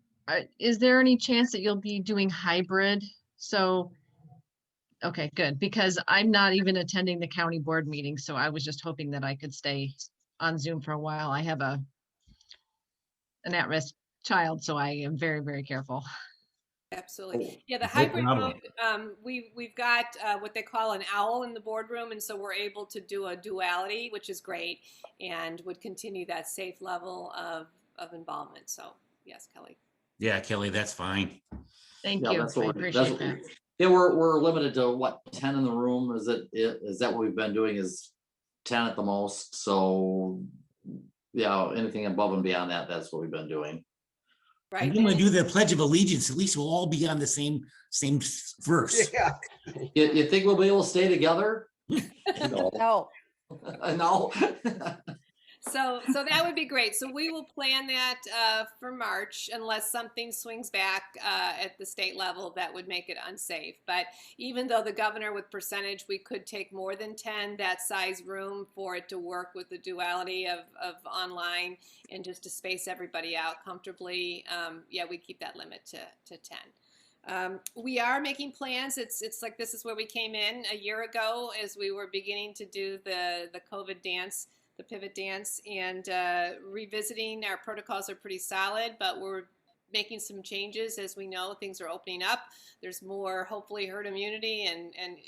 is there any chance that you'll be doing hybrid? So, okay, good, because I'm not even attending the county board meeting, so I was just hoping that I could stay on Zoom for a while. I have an at-risk child, so I am very, very careful. Absolutely. Yeah, the hybrid mode, we've got what they call an owl in the boardroom, and so we're able to do a duality, which is great, and would continue that safe level of involvement. So yes, Kelly. Yeah, Kelly, that's fine. Thank Yeah, you. that's I what appreciate that. Yeah, we're limited to what, 10 in the room? Is that what we've been doing, is 10 at the most? So yeah, anything above and beyond that, that's what we've been doing. Right. I'm going to do the Pledge of Allegiance. At least we'll all be on the same verse. Yeah. You think we'll be able to stay together? No. No. So that would be great. So we will plan that for March, unless something swings back at the state level that would make it unsafe. But even though the governor with percentage, we could take more than 10, that size room for it to work with the duality of online and just to space everybody out comfortably. Yeah, we keep that limit to 10. We are making plans. It's like this is where we came in a year ago as we were beginning to do the COVID dance, the pivot dance, and revisiting our protocols are pretty solid, but we're making some changes. As we know, things are opening up. There's more, hopefully, herd immunity and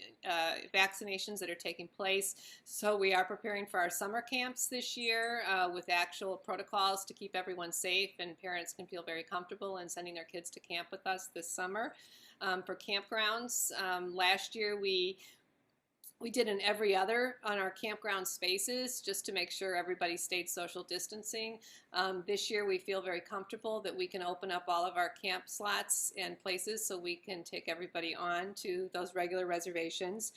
vaccinations that are taking place. So we are preparing for our summer camps this year with actual protocols to keep everyone safe, and parents can feel very comfortable in sending their kids to camp with us this summer. For campgrounds, last year we did an every other on our campground spaces just to make sure everybody stayed social distancing. This year we feel very comfortable that we can open up all of our camp slots and places so we can take everybody on to those regular reservations.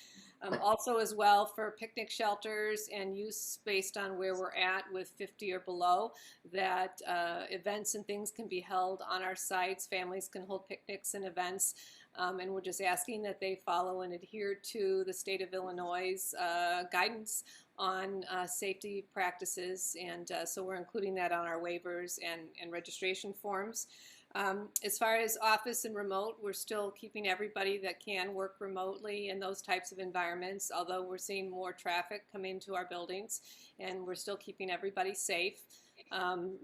Also as well for picnic shelters and use based on where we're at with 50 or below, that events and things can be held on our sites. Families can hold picnics and events. And we're just asking that they follow and adhere to the state of Illinois' guidance on safety practices. And so we're including that on our waivers and registration forms. As far as office and remote, we're still keeping everybody that can work remotely in those types of environments, although we're seeing more traffic come into our buildings, and we're still keeping everybody safe.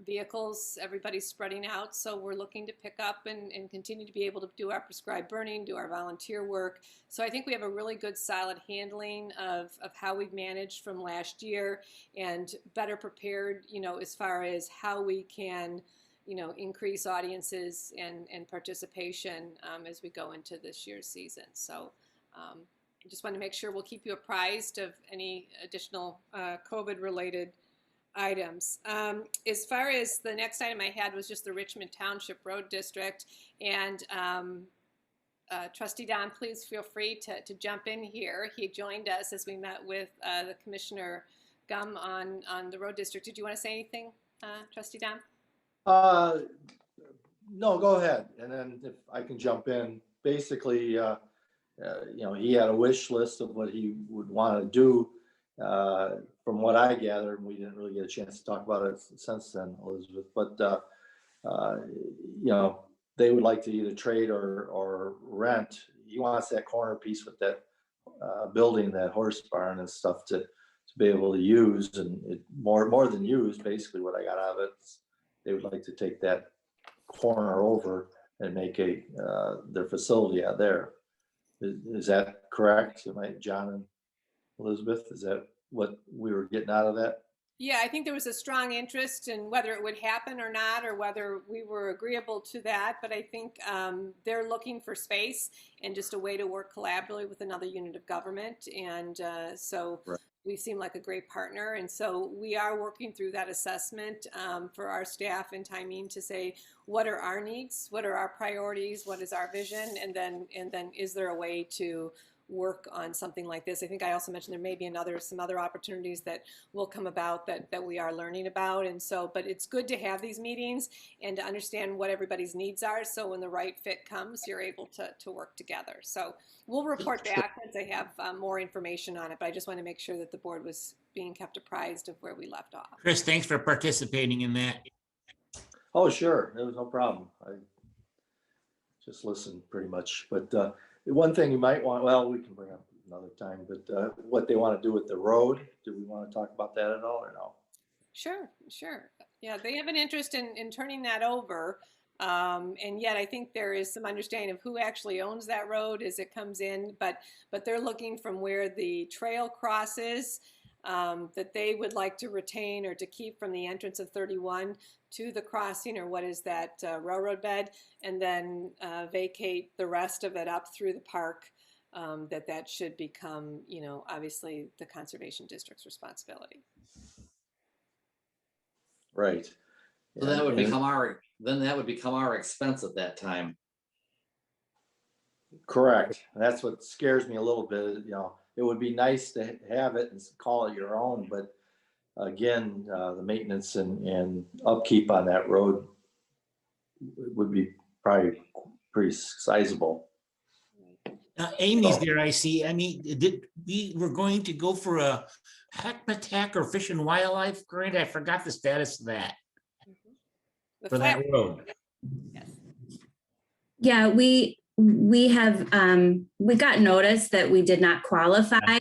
Vehicles, everybody's spreading out, so we're looking to pick up and continue to be able to do our prescribed burning, do our volunteer work. So I think we have a really good solid handling of how we've managed from last year, and better prepared, as far as how we can increase audiences and participation as we go into this year's season. So I just want to make sure we'll keep you apprised of any additional COVID-related items. As far as the next item I had was just the Richmond Township Road District. And Trustee Don, please feel free to jump in here. He joined us as we met with the Commissioner Gum on the road district. Did you want to say anything, Trustee Don? No, go ahead. And then if I can jump in, basically, he had a wish list of what he would want to do. From what I gathered, and we didn't really get a chance to talk about it since then, Elizabeth, but, they would like to either trade or rent. He wants that corner piece with that building, that horse barn and stuff to be able to use, and it more than use. Basically what I got out of it, they would like to take that corner over and make their facility out there. Is that correct? Am I, John and Elizabeth, is that what we were getting out of that? Yeah, I think there was a strong interest in whether it would happen or not, or whether we were agreeable to that. But I think they're looking for space and just a way to work collaboratively with another unit of government. And so right. We seem like a great partner. And so we are working through that assessment for our staff and timing to say, what are our needs? What are our priorities? What is our vision? And then is there a way to work on something like this? I think I also mentioned there may be some other opportunities that will come about that we are learning about. And so, but it's good to have these meetings and to understand what everybody's needs are. So when the right fit comes, you're able to work together. So we'll report back once I have more information on it, but I just want to make sure that the board was being kept apprised of where we left off. Chris, thanks for participating in that. Oh, sure. There was no problem. I just listened pretty much, but one thing you might want, well, we can bring up another time, but what they want to do with the road, do we want to talk about that at all or no? Sure. Yeah, they have an interest in turning that over. And yet I think there is some understanding of who actually owns that road as it comes in, but they're looking from where the trail crosses that they would like to retain or to keep from the entrance of 31 to the crossing, or what is that railroad bed, and then vacate the rest of it up through the park. That should become, obviously the Conservation District's responsibility. Right. So that would become our expense at that time. Correct. That's what scares me a little bit. It would be nice to have it and call it your own, but again, the maintenance and upkeep on that road would be probably pretty sizable. Amy's there, I see. I mean, we were going to go for a Hackmatack or Fish and Wildlife grant? I forgot the status of that. For that road. Yes. Yeah, we have we got notice that we did not qualify,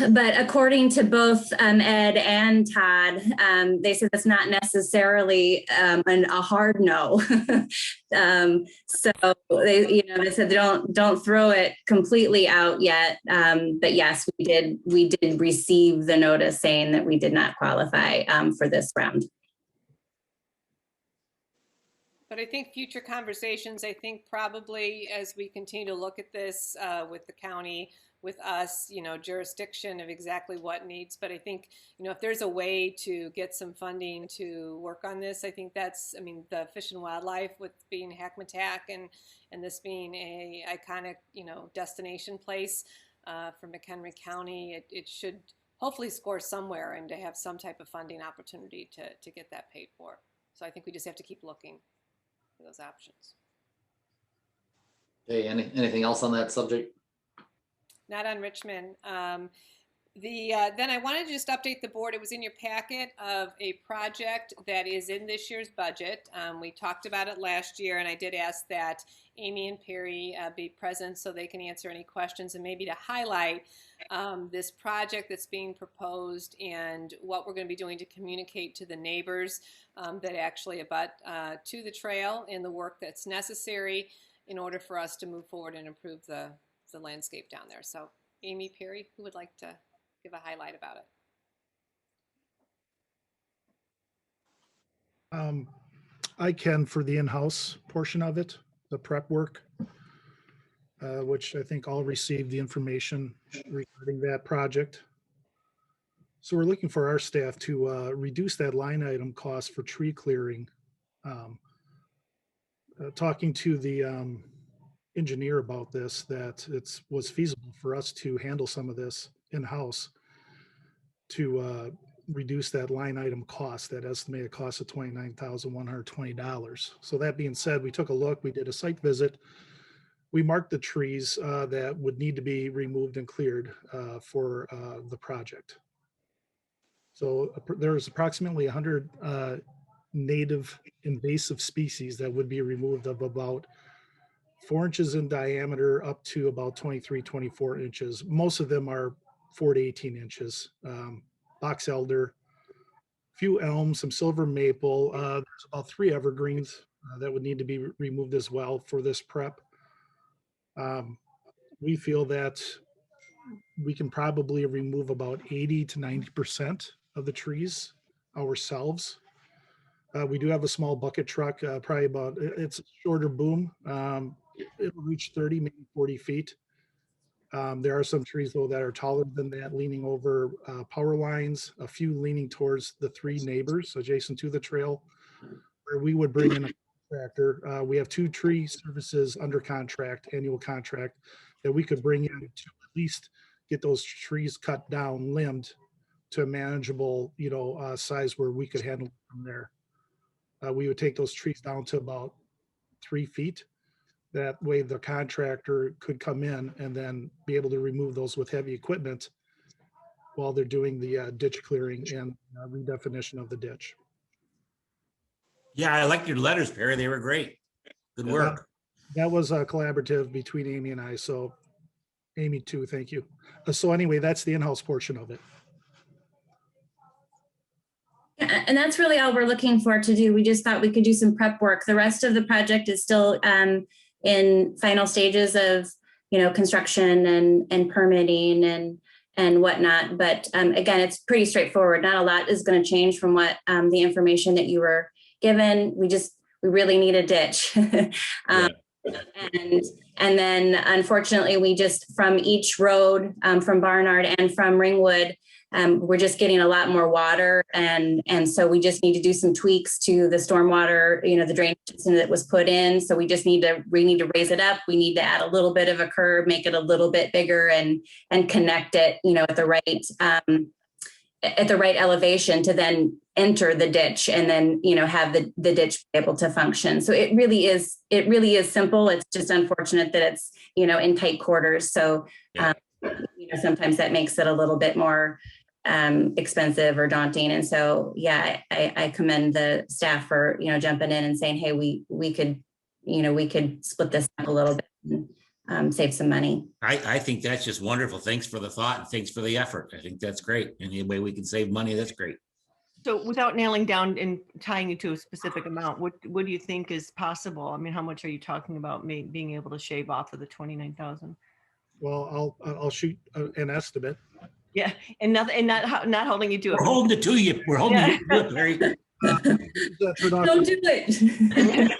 but according to both Ed and Todd, they said that's not necessarily a hard no. So they said don't throw it completely out yet. But yes, we did receive the notice saying that we did not qualify for this round. But I think future conversations, I think probably as we continue to look at this with the county, with us, jurisdiction of exactly what needs. But I think, if there's a way to get some funding to work on this, I think the Fish and Wildlife with being Hackmatack and this being a iconic, destination place for McHenry County, it should hopefully score somewhere and to have some type of funding opportunity to get that paid for. So I think we just have to keep looking for those options. Okay, anything else on that subject? Not on Richmond. Then I wanted to just update the board. It was in your packet of a project that is in this year's budget. We talked about it last year, and I did ask that Amy and Perry be present so they can answer any questions and maybe to highlight this project that's being proposed and what we're going to be doing to communicate to the neighbors that actually abut to the trail and the work that's necessary in order for us to move forward and improve the landscape down there. So Amy, Perry, who would like to give a highlight about it? I can for the in-house portion of it, the prep work, which I think all received the information regarding that project. So we're looking for our staff to reduce that line item cost for tree clearing. Talking to the engineer about this, that it was feasible for us to handle some of this in-house to reduce that line item cost, that estimated cost of $29,120. So that being said, we took a look, we did a site visit. We marked the trees that would need to be removed and cleared for the project. So there's approximately 100 native invasive species that would be removed, of about 4 inches in diameter up to about 23, 24 inches. Most of them are 4 to 18 inches. Box elder, few elms, some silver maple. There's about 3 evergreens that would need to be removed as well for this prep. We feel that we can probably remove about 80 to 90% of the trees ourselves. We do have a small bucket truck, probably about, it's a shorter boom. It'll reach 30, maybe 40 feet. There are some trees though that are taller than that, leaning over power lines, a few leaning towards the 3 neighbors adjacent to the trail, where we would bring in a contractor. We have 2 tree services under contract, annual contract, that we could bring in to at least get those trees cut down, limbed to a manageable, size where we could handle it from there. We would take those trees down to about 3 feet. That way the contractor could come in and then be able to remove those with heavy equipment while they're doing the ditch clearing and redefinition of the ditch. Yeah, I liked your letters, Perry. They were great. Good work. That was a collaborative between Amy and I. So Amy too, thank you. So anyway, that's the in-house portion of it. And that's really all we're looking for to do. We just thought we could do some prep work. The rest of the project is still in final stages of, construction and permitting and whatnot. But again, it's pretty straightforward. Not a lot is going to change from what the information that you were given. We really need a ditch. And then unfortunately, we just, from each road, from Barnard and from Ringwood, we're just getting a lot more water. And so we just need to do some tweaks to the stormwater, the drainage system that was put in. So we need to raise it up. We need to add a little bit of a curb, make it a little bit bigger and connect it, at the right elevation to then enter the ditch and then, have the ditch be able to function. So it really is simple. It's just unfortunate that it's, in tight quarters. So, sometimes that makes it a little bit more expensive or daunting. And so, I commend the staff for, jumping in and saying, hey, we could split this up a little bit and save some money. I think that's just wonderful. Thanks for the thought and thanks for the effort. I think that's great. Any way we can save money, that's great. So without nailing down and tying you to a specific amount, what do you think is possible? I mean, how much are you talking about being able to shave off of the 29,000? Well, I'll shoot an estimate. Yeah, and not holding you to it. We're holding it to you. We're holding it to it, Larry. Don't do it.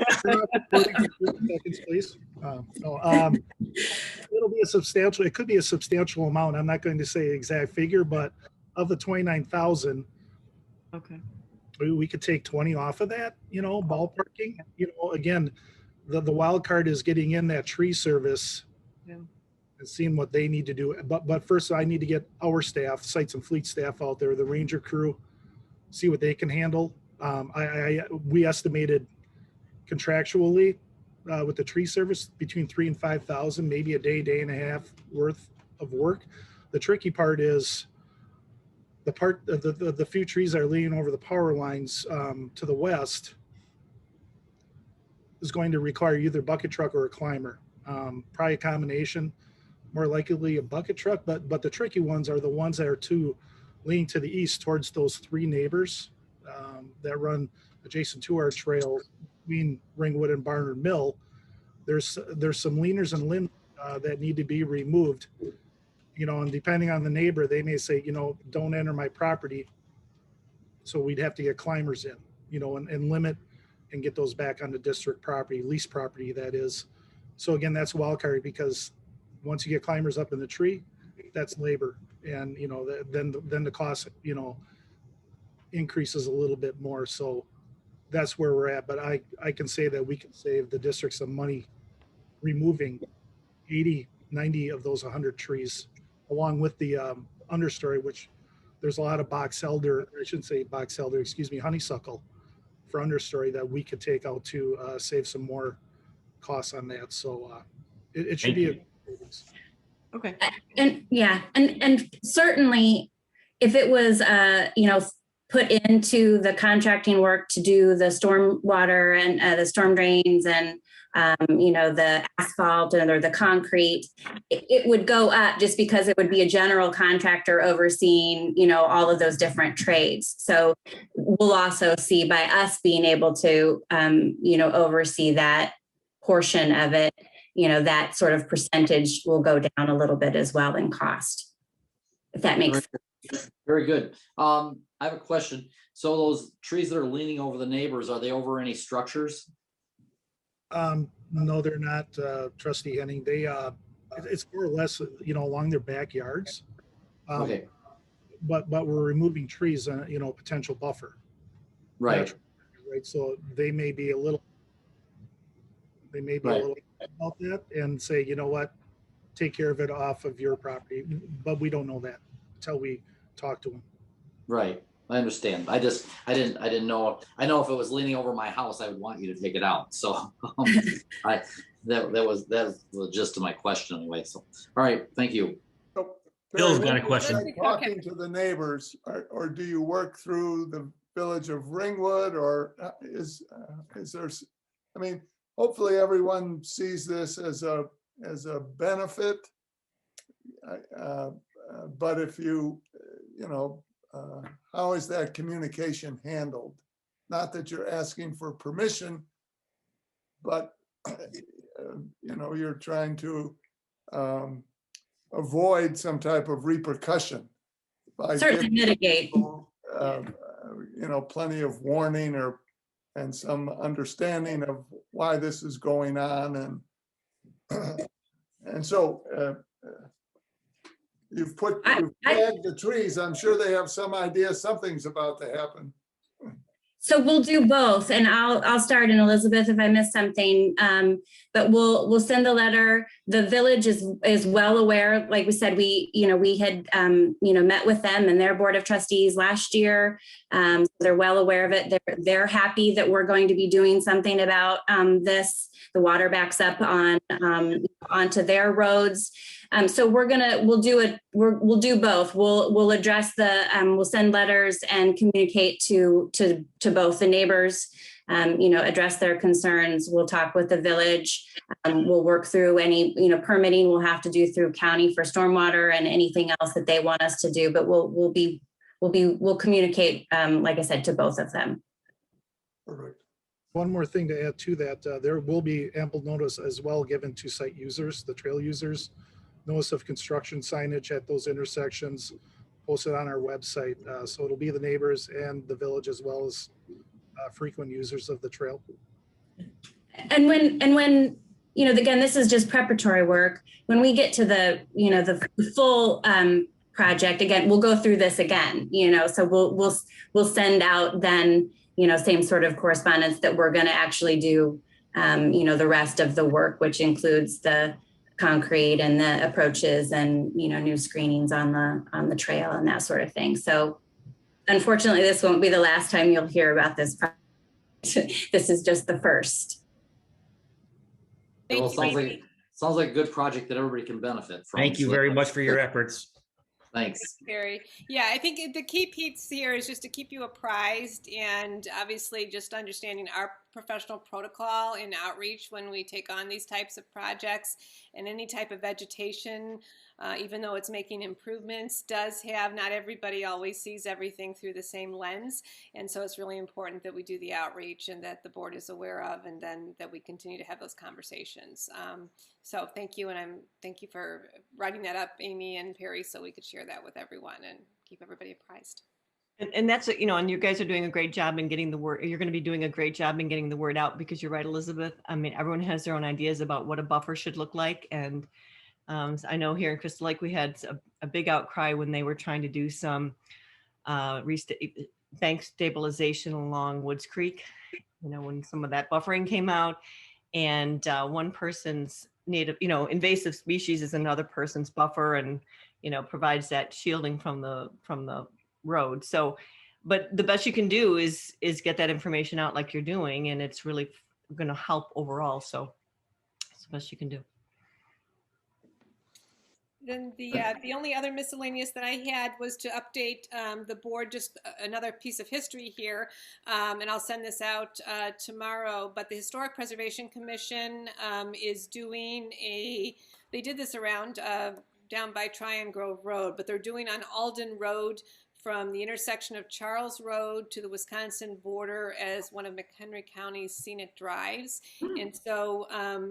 Seconds, please. It'll be it could be a substantial amount. I'm not going to say exact figure, but of the 29,000, okay, we could take 20 off of that, ballparking. Again, the wild card is getting in that tree service. Yeah. And seeing what they need to do. But first I need to get our staff, sites and fleet staff out there, the ranger crew, see what they can handle. We estimated contractually with the tree service between 3,000 and 5,000, maybe a day and a half worth of work. The tricky part is the few trees that are leaning over the power lines to the west is going to require either bucket truck or a climber. Probably a combination. More likely a bucket truck, but the tricky ones are the ones that are leaning to the east towards those 3 neighbors that run adjacent to our trail between Ringwood and Barnard Mill. There's some leaners and limbs that need to be removed, and depending on the neighbor, they may say, don't enter my property. So we'd have to get climbers in, and limit and get those back on the district property, lease property that is. So again, that's a wild card because once you get climbers up in the tree, that's labor. And, you know, then the cost, you know, increases a little bit more. So that's where we're at. But I can say that we can save the district some money removing 80, 90 of those 100 trees, along with the understory, which there's a lot of box elder, I shouldn't say box elder, excuse me, honeysuckle for understory that we could take out to save some more costs on that. So it should be a Okay. And yeah, and certainly if it was, you know, put into the contracting work to do the storm water and the storm drains and, you know, the asphalt or the concrete, it would go up just because it would be a general contractor overseeing, you know, all of those different trades. So we'll also see by us being able to, you know, oversee that portion of it, you know, that sort of percentage will go down a little bit as well in cost, if that makes sense. Very good. I have a question. So those trees that are leaning over the neighbors, are they over any structures? No, they're not, Trustee Henning. They, it's more or less, you know, along their backyards. Okay, But we're removing trees, you know, potential buffer. right, Right. So they may be a little Right. about that and say, you know what, take care of it off of your property. But we don't know that until we talk to them. right. I understand. I didn't know. I know if it was leaning over my house, I would want you to take it out. So that was the gist of my question anyway. So, all right, thank you. So, Bill's Perry, got a when question. you're Talking to the neighbors, or do you work through the village of Ringwood, or is there, I mean, hopefully everyone sees this as a benefit. But if you know, how is that communication handled? Not that you're asking for permission, but you know, you're trying to avoid some type of repercussion by Certainly giving mitigate. people, you know, plenty of warning and some understanding of why this is going on, and so you've tagged the trees. I'm sure they have some idea something's about to happen. So we'll do both, and I'll start, and Elizabeth, if I miss something, but we'll send the letter. The village is well aware. Like we said, we had met with them and their board of trustees last year. They're well aware of it. They're happy that we're going to be doing something about this. The water backs up onto their roads. So we'll do both. We'll address we'll send letters and communicate to both the neighbors, address their concerns. We'll talk with the village. We'll work through any, permitting we'll have to do through county for stormwater and anything else that they want us to do, but we'll communicate, like I said, to both of them. Perfect. One more thing to add to that, there will be ample notice as well given to site users, the trail users, notice of construction signage at those intersections posted on our website. So it'll be the neighbors and the village as well as frequent users of the trail. And when again, this is just preparatory work. When we get to the full project, again, we'll go through this again, so we'll send out then, same sort of correspondence that we're going to actually do, the rest of the work, which includes the concrete and the approaches and, new screenings on the trail and that sort of thing. So unfortunately, this won't be the last time you'll hear about this project. This is just the first. Well, sounds like a good project that everybody can benefit from. Thank you very much for your efforts. Thanks. Gary. Yeah, I think the key piece here is just to keep you apprised and obviously just understanding our professional protocol in outreach when we take on these types of projects, and any type of vegetation, even though it's making improvements, does have, not everybody always sees everything through the same lens. And so it's really important that we do the outreach and that the board is aware of, and then that we continue to have those conversations. So thank you. And thank you for writing that up, Amy and Perry, so we could share that with everyone and keep everybody apprised. And that's, you know, and you guys are doing a great job in getting the word, you're going to be doing a great job in getting the word out, because you're right, Elizabeth. I mean, everyone has their own ideas about what a buffer should look like. And so I know here in Crystal Lake, we had a big outcry when they were trying to do some bank stabilization along Woods Creek, you know, when some of that buffering came out, and one person's native, you know, invasive species is another person's buffer, and, you know, provides that shielding from the road. So, but the best you can do is get that information out like you're doing, and it's really going to help overall. So it's the best you can do. Then the only other miscellaneous that I had was to update the board, just another piece of history here, and I'll send this out tomorrow. But the Historic Preservation Commission is doing they did this around down by Tryon Grove Road, but they're doing on Alden Road from the intersection of Charles Road to the Wisconsin border as one of McHenry County's scenic drives. And so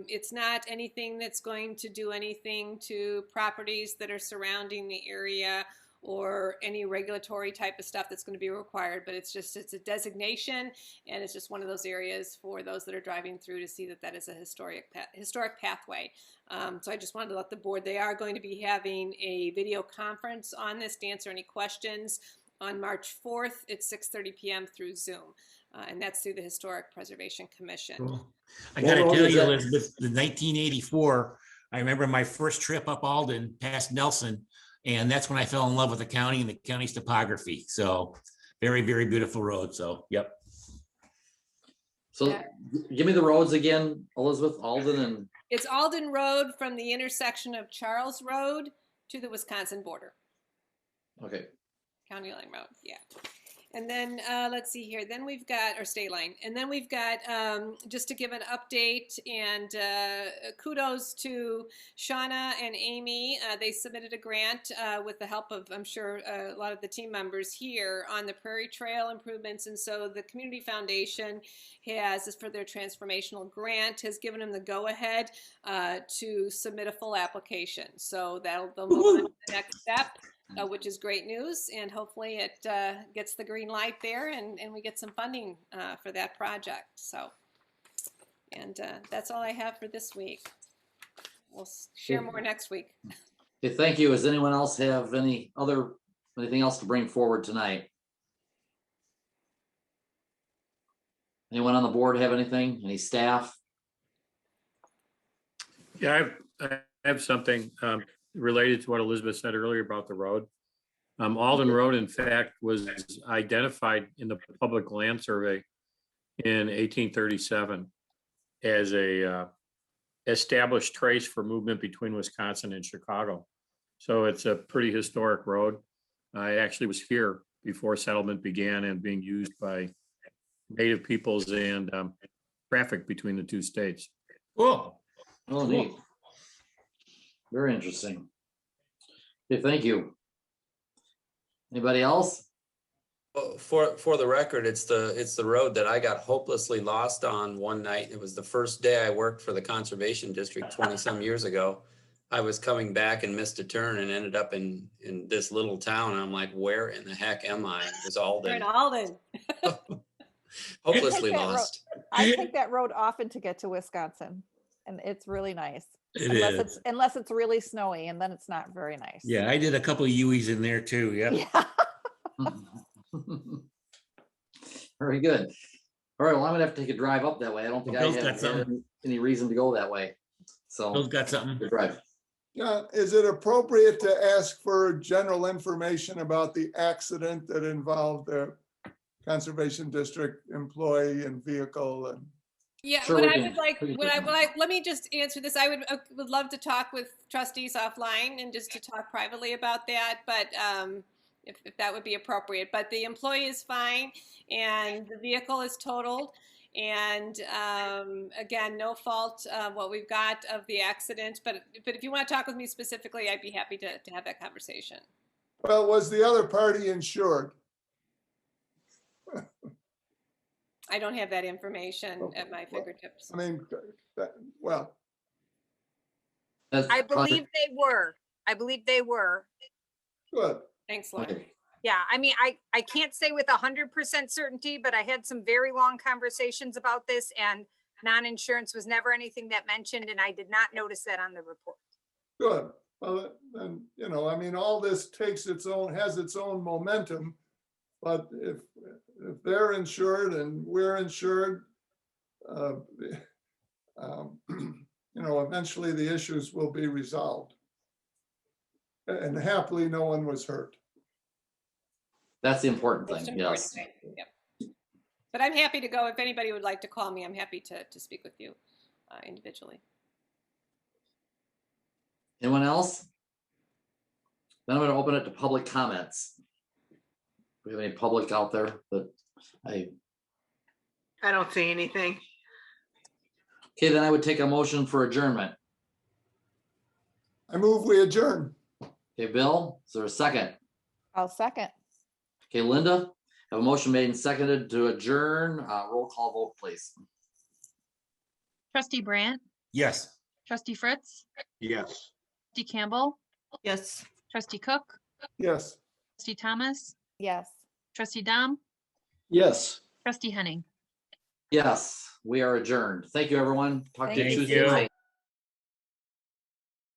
it's not anything that's going to do anything to properties that are surrounding the area or any regulatory type of stuff that's going to be required, but it's a designation, and it's just one of those areas for those that are driving through to see that that is a historic pathway. So I just wanted to let the board, they are going to be having a video conference on this to answer any questions on March 4th at 6:30 p.m. through Zoom. And that's through the Historic Preservation Commission. Cool. I got to tell you, Elizabeth, the 1984, I remember my first trip up Alden past Nelson, and that's when I fell in love with the county and the county's topography. So very, very beautiful road. So, yep. So give me the roads again, Elizabeth. Alden and. It's Alden Road from the intersection of Charles Road to the Wisconsin border. Okay. County Line Road, yeah. And then let's see here. Then we've got our state line, and then we've got just to give an update and kudos to Shauna and Amy. They submitted a grant with the help of, I'm sure, a lot of the team members here on the Prairie Trail improvements. And so the Community Foundation has, for their transformational grant, has given them the go-ahead to submit a full application. So they'll move on to the next step. Which is great news, and hopefully it gets the green light there, and we get some funding for that project. So, and that's all I have for this week. We'll share more next week. Okay, thank you. Does anyone else have anything else to bring forward tonight? Anyone on the board have anything? Any staff? Yeah, I have something related to what Elizabeth said earlier about the road. Alden Road, in fact, was identified in the public land survey in 1837 as a established trace for movement between Wisconsin and Chicago. So it's a pretty historic road. I actually was here before settlement began and being used by native peoples and traffic between the two states. Cool. Oh, neat. Very interesting. Okay, thank you. Anybody else? For the record, it's the road that I got hopelessly lost on one night. It was the first day I worked for the Conservation District 20 some years ago. I was coming back and missed a turn and ended up in this little town. I'm like, where in the heck am I? It was Alden. You're in Alden. Hopelessly lost. I take that road often to get to Wisconsin, and it's really nice. Unless it's really snowy, and then it's not very nice. Yeah, I did a couple of U's in there too. Yep. Yeah. Very good. All right, well, I'm gonna have to take a drive up that way. I don't think I have any reason to go that way. So Bill's got something. Good drive. Is it appropriate to ask for general information about the accident that involved the Conservation District employee and vehicle? And yeah, sure, let me just answer this. I would love to talk with trustees offline and just to talk privately about that, but if that would be appropriate. But the employee is fine, and the vehicle is totaled, and again, no fault what we've got of the accident. But if you want to talk with me specifically, I'd be happy to have that conversation. Well, was the other party insured? I don't have that information at my fingertips. I mean, well. I believe they were. Good. Thanks, Lauren. Okay. Yeah, I mean, I can't say with 100% certainty, but I had some very long conversations about this and non-insurance was never anything that mentioned, and I did not notice that on the report. Good. Well, then, you know, I mean, all this has its own momentum. But if they're insured and we're insured, you know, eventually the issues will be resolved. And happily, no one was hurt. That's the important That's thing, the important yes. thing, yep. But I'm happy to go. If anybody would like to call me, I'm happy to speak with you individually. Anyone else? Then I'm going to open it to public comments. Do we have any public out there that I don't see anything. Okay, then I would take a motion for adjournment. I move we adjourn. Okay, Bill, is there a second? I'll second. Okay, Linda, have a motion made and seconded to adjourn. Roll call vote, please. Trustee Brandt, Yes. trustee Fritz, Yes. trustee Campbell, Yes. trustee Cook, Yes. trustee Thomas, Yes. trustee Dom, Yes. trustee Henning. Yes, we are adjourned. Thank you, everyone. Talk to you Thank Tuesday you. night.